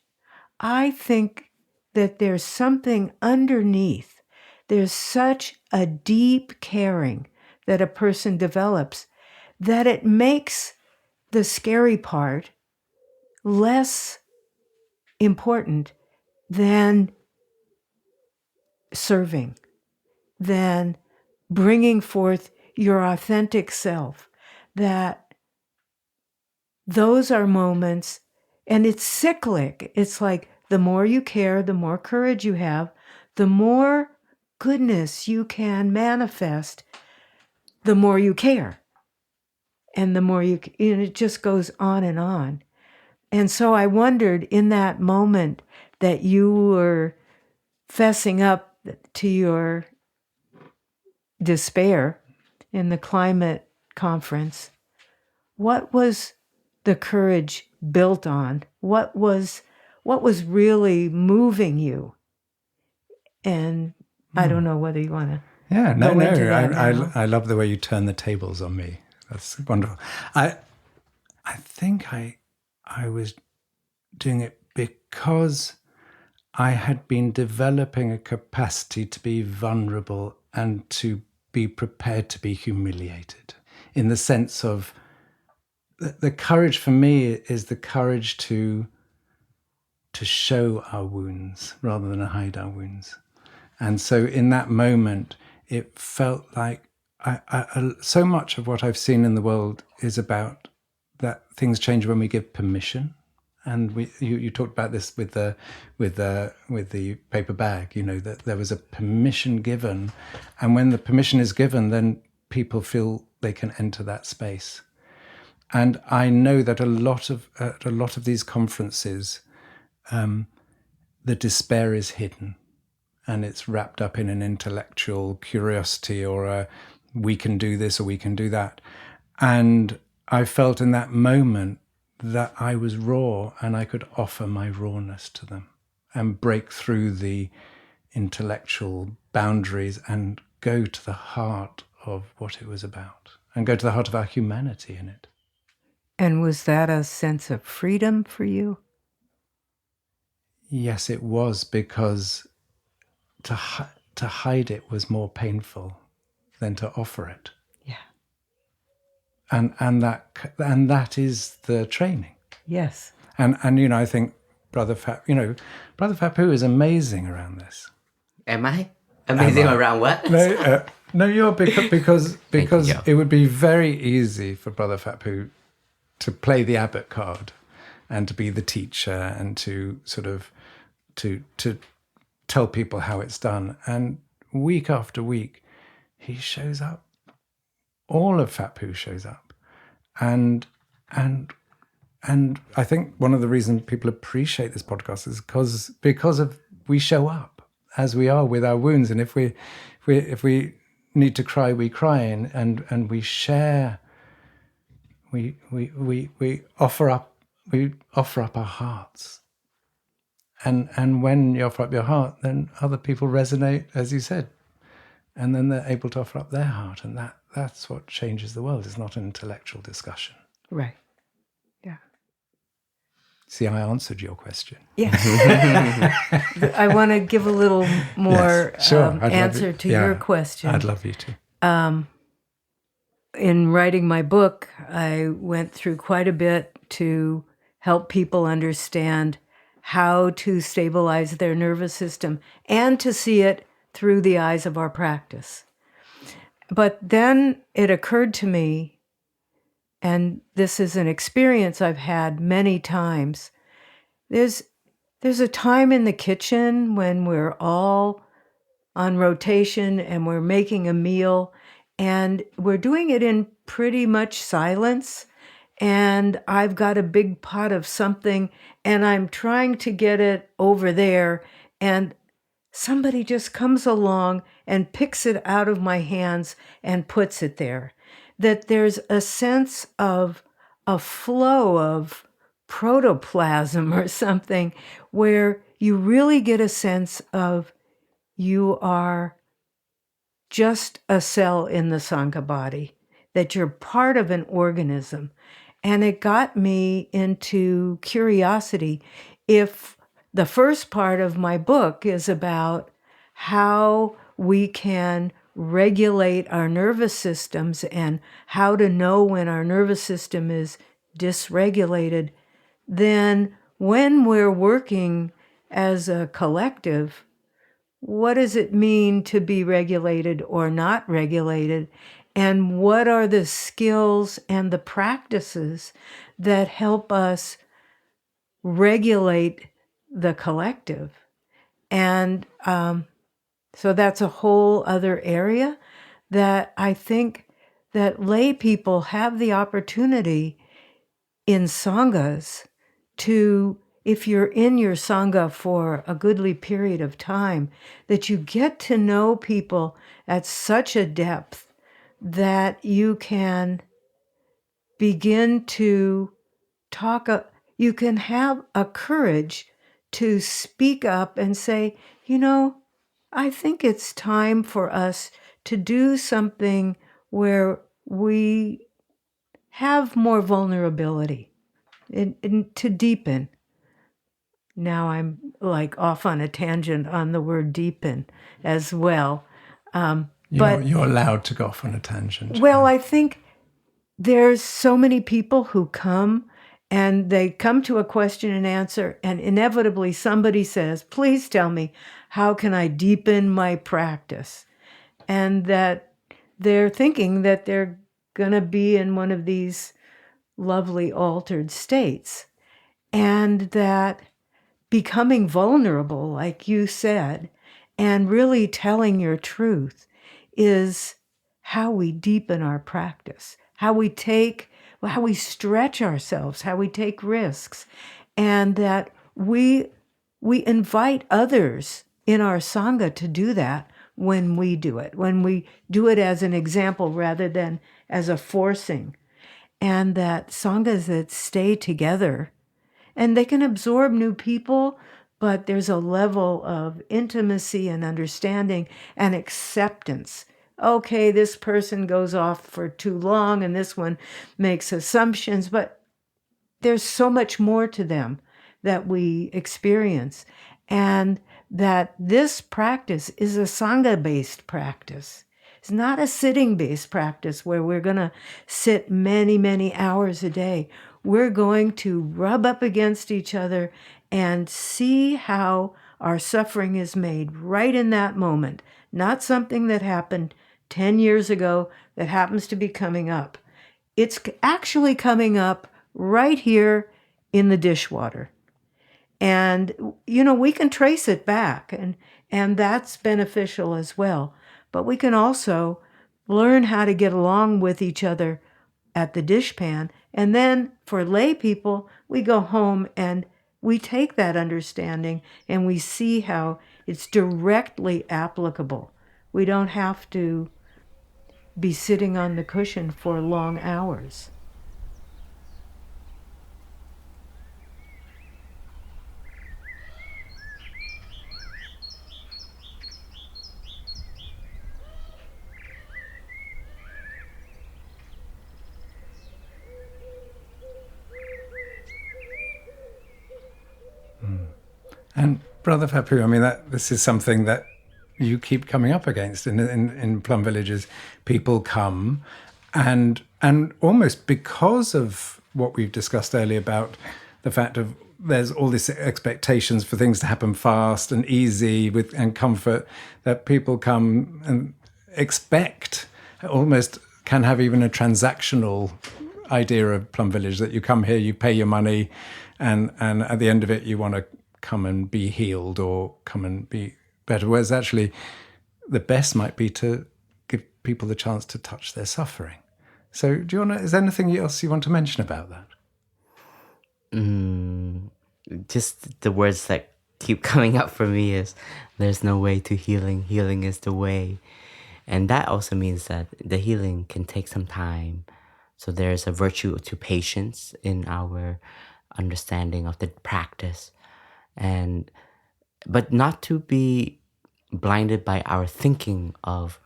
I think that there's something underneath. There's such a deep caring that a person develops that it makes the scary part less important than serving, than bringing forth your authentic self. That those are moments, and it's cyclic. It's like the more you care, the more courage you have, the more goodness you can manifest, the more you care. And the more it just goes on and on. And so I wondered, in that moment that you were fessing up to your despair in the climate conference, what was the courage built on? What was really moving you? And I don't know whether you want to.
Yeah, no.
now.
I love the way you turn the tables on me. That's wonderful. I think I was doing it because I had been developing a capacity to be vulnerable and to be prepared to be humiliated, in the sense of the courage for me is the courage to show our wounds rather than hide our wounds. And so in that moment, it felt like so much of what I've seen in the world is about that things change when we give permission. And you talked about this with the paper bag, that there was a permission given, and when the permission is given, then people feel they can enter that space. And I know that a lot of these conferences, the despair is hidden, and it's wrapped up in an intellectual curiosity or a we can do this or we can do that. And I felt in that moment that I was raw and I could offer my rawness to them and break through the intellectual boundaries and go to the heart of what it was about and go to the heart of our humanity in it.
And was that a sense of freedom for you?
Yes, it was, because to hide it was more painful than to offer it.
Yeah.
And that is the training.
Yes.
And I think Brother Phap Huu is amazing around this.
Am I amazing around what?
No, you're because
you.
it would be very easy for Brother Phap Huu to play the abbot card and to be the teacher and to sort of to tell people how it's done. And week after week, he shows up. All of Phap Huu shows up, and I think one of the reasons people appreciate this podcast is because of we show up as we are with our wounds, and if we need to cry, we cry, and we share. We offer up our hearts, and when you offer up your heart, then other people resonate, as you said, and then they're able to offer up their heart, and that's what changes the world. It's not an intellectual discussion.
Right. Yeah.
See, I answered your question.
Yes. I want to give a little more
Yes, sure.
answer to your question.
I'd love you to.
In writing my book, I went through quite a bit to help people understand how to stabilize their nervous system and to see it through the eyes of our practice. But then it occurred to me, and this is an experience I've had many times, there's a time in the kitchen when we're all on rotation and we're making a meal, And we're doing it in pretty much silence. And I've got a big pot of something, and I'm trying to get it over there. And somebody just comes along and picks it out of my hands and puts it there. That there's a sense of a flow of protoplasm or something where you really get a sense of you are just a cell in the Sangha body, that you're part of an organism. And it got me into curiosity. If the first part of my book is about how we can regulate our nervous systems and how to know when our nervous system is dysregulated, then when we're working as a collective, what does it mean to be regulated or not regulated? And what are the skills and the practices that help us regulate the collective? And so that's a whole other area that I think that lay people have the opportunity in sanghas to, if you're in your sangha for a goodly period of time, that you get to know people at such a depth that you can begin to talk, you can have a courage to speak up and say, I think it's time for us to do something where we have more vulnerability and to deepen. Now I'm like off on a tangent on the word deepen as well.
But you're allowed to go off on a tangent.
Well, I think there's so many people who come and they come to a question and answer, and inevitably somebody says, please tell me, how can I deepen my practice? And that they're thinking that they're going to be in one of these lovely altered states. And that becoming vulnerable, like you said, and really telling your truth is how we deepen our practice, how we stretch ourselves, how we take risks, and that we invite others in our sangha to do that when we do it as an example rather than as a forcing, and that sanghas that stay together, and they can absorb new people, but there's a level of intimacy and understanding and acceptance. Okay, this person goes off for too long and this one makes assumptions, but there's so much more to them that we experience. And that this practice is a Sangha-based practice. It's not a sitting-based practice where we're going to sit many, many hours a day. We're going to rub up against each other and see how our suffering is made right in that moment, not something that happened 10 years ago that happens to be coming up. It's actually coming up right here in the dishwater. And, we can trace it back, and that's beneficial as well. But we can also learn how to get along with each other at the dishpan. And then for lay people, we go home and we take that understanding and we see how it's directly applicable. We don't have to be sitting on the cushion for long hours.
And Brother Phap Huu, this is something that you keep coming up against in Plum Villages. People come and almost because of what we've discussed earlier about the fact of there's all these expectations for things to happen fast and easy and comfort, that people come and expect, almost can have even a transactional idea of Plum Village, that you come here, you pay your money, and at the end of it you want to come and be healed or come and be better. Whereas actually the best might be to give people the chance to touch their suffering. So is there anything else you want to mention about that?
Just the words that keep coming up for me is, there's no way to healing. Healing is the way. And that also means that the healing can take some time. So there's a virtue to patience in our understanding of the practice. But not to be blinded by our thinking of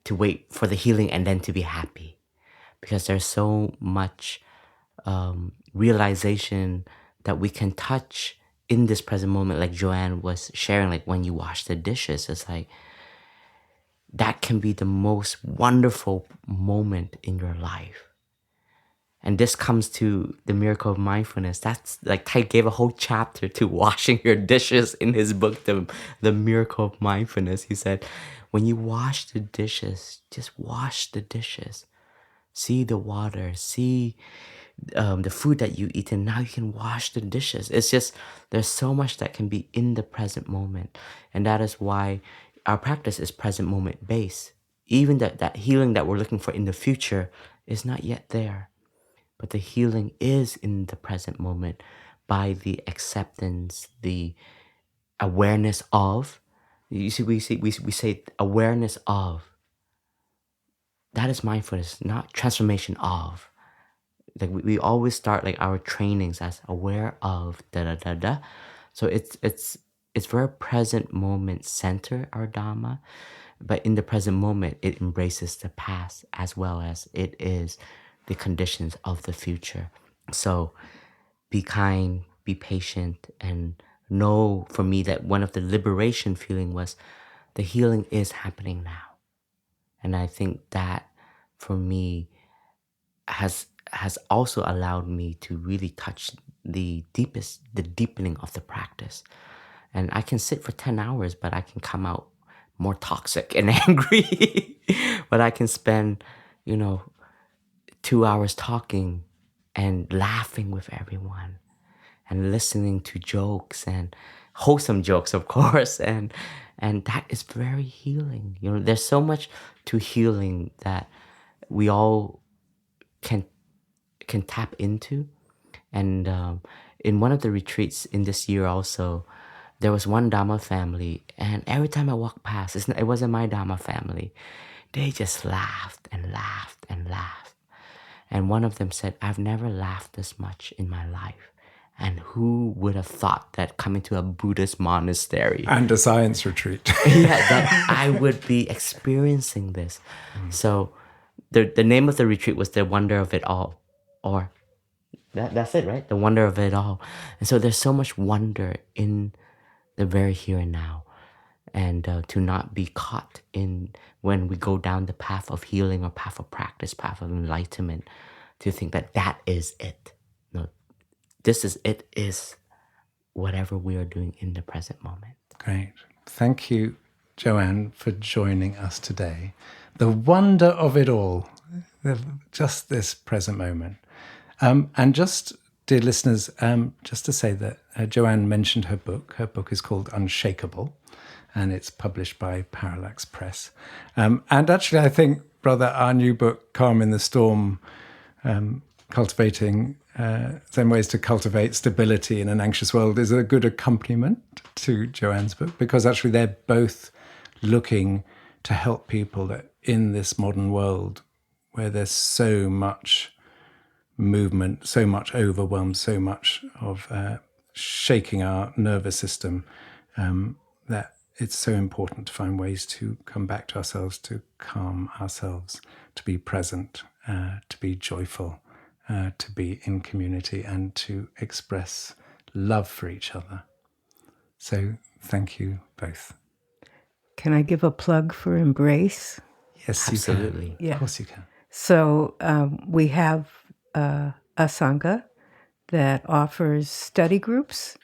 to wait for the healing and then to be happy. Because there's so much realization that we can touch in this present moment, like Joanne was sharing, like when you wash the dishes, it's like, that can be the most wonderful moment in your life. And this comes to the miracle of mindfulness. That's like Tai gave a whole chapter to washing your dishes in his book, The Miracle of Mindfulness. He said, when you wash the dishes, just wash the dishes. See the water, see the food that you eat, and now you can wash the dishes. It's just, there's so much that can be in the present moment. And that is why our practice is present moment based. Even that healing that we're looking for in the future is not yet there. But the healing is in the present moment by the acceptance, the awareness of. You see, we say awareness of. That is mindfulness, not transformation of. Like we always start like our trainings as aware of da. So it's very present moment center our Dharma, but in the present moment it embraces the past as well as it is the conditions of the future. So be kind, be patient, and know for me that one of the liberation feeling was the healing is happening now. And I think that for me has also allowed me to really touch the deepening of the practice. And I can sit for 10 hours, but I can come out more toxic and angry. But I can spend, 2 hours talking and laughing with everyone and listening to jokes and wholesome jokes, of course. And that is very healing. There's so much to healing that we all can tap into. And in one of the retreats in this year also, there was one Dharma family, and every time I walked past, it wasn't my Dharma family, they just laughed and laughed and laughed. And one of them said, I've never laughed this much in my life. And who would have thought that coming to a Buddhist monastery
and a science retreat,
that I would be experiencing this. So the name of the retreat was The Wonder of It All, or that's it, right? The wonder of it all. And so there's so much wonder in the very here and now. And to not be caught in when we go down the path of healing or path of practice, path of enlightenment, to think that is it. No, this is it, is whatever we are doing in the present moment.
Great. Thank you, Joanne, for joining us today. The wonder of it all, just this present moment. And just, dear listeners, just to say that Joanne mentioned her book. Her book is called Unshakable, and it's published by Parallax Press. And actually, I think, brother, our new book, Calm in the Storm, Cultivating Zen Ways to Cultivate Stability in an Anxious World, is a good accompaniment to Joanne's book, because actually they're both looking to help people that in this modern world where there's so much movement, so much overwhelm, so much of shaking our nervous system, that it's so important to find ways to come back to ourselves, to calm ourselves, to be present, to be joyful, to be in community, and to express love for each other. So thank you both.
Can I give a plug for Embrace?
Yes,
Absolutely.
you can. Yeah. Of course you can.
So we have a Sangha that offers study groups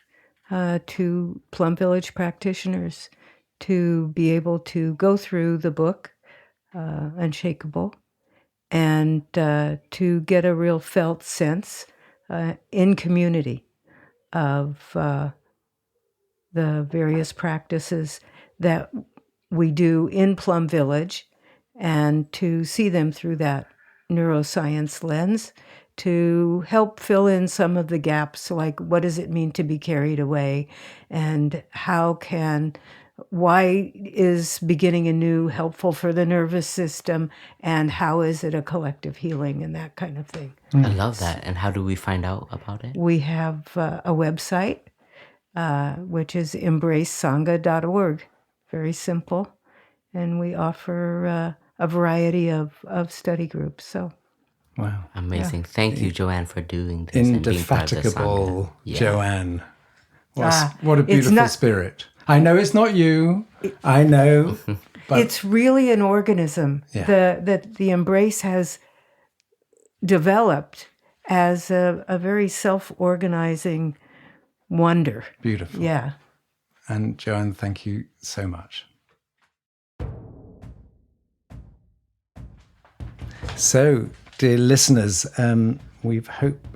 to Plum Village practitioners to be able to go through the book, Unshakable, and to get a real felt sense in community of the various practices that we do in Plum Village. and to see them through that neuroscience lens, to help fill in some of the gaps, like what does it mean to be carried away, and why is beginning anew helpful for the nervous system, and how is it a collective healing, and that kind of thing.
I love that. And how do we find out about it?
We have a website, which is embracesangha.org. Very simple. And we offer a variety of study groups. So,
Wow.
Amazing. Thank you, Joanne, for doing this. And being part of the
Indefatigable
Sangha.
Joanne. What a beautiful spirit. I know it's not you. I know. But
it's really an organism that the Embrace has developed as a very self-organizing wonder.
Beautiful.
Yeah.
And Joanne, thank you so much. So, dear listeners, we hope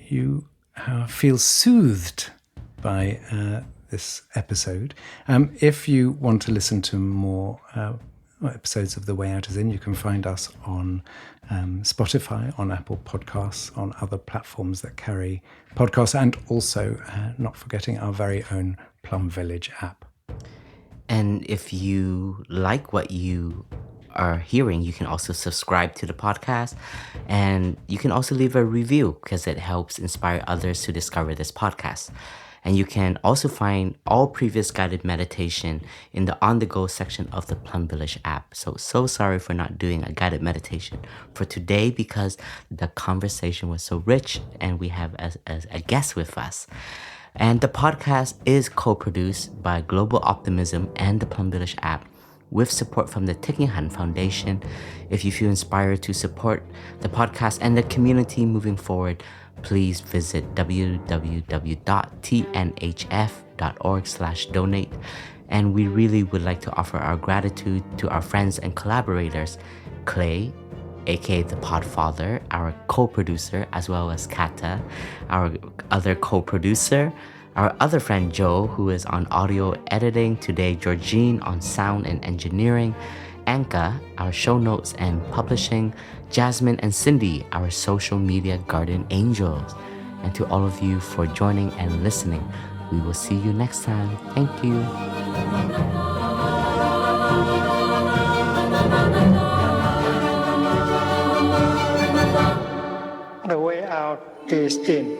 you feel soothed by this episode. If you want to listen to more episodes of The Way Out is In, you can find us on Spotify, on Apple Podcasts, on other platforms that carry podcasts, and also not forgetting our very own Plum Village app.
And if you like what you are hearing, you can also subscribe to the podcast, and you can also leave a review because it helps inspire others to discover this podcast. And you can also find all previous guided meditation in the on-the-go section of the Plum Village app. So sorry for not doing a guided meditation for today because the conversation was so rich and we have as a guest with us. And the podcast is co-produced by Global Optimism and the Plum Village app with support from the Thich Nhat Hanh Foundation. If you feel inspired to support the podcast and the community moving forward, please visit www.tnhf.org/donate. And we really would like to offer our gratitude to our friends and collaborators, Clay, aka the Podfather, our co-producer, as well as Kata, our other co-producer, our other friend Joe, who is on audio editing today, Georgine on sound and engineering, Anka, our show notes and publishing, Jasmine and Cindy, our social media guardian angels. And to all of you for joining and listening, we will see you next time. Thank you.
The way out is in.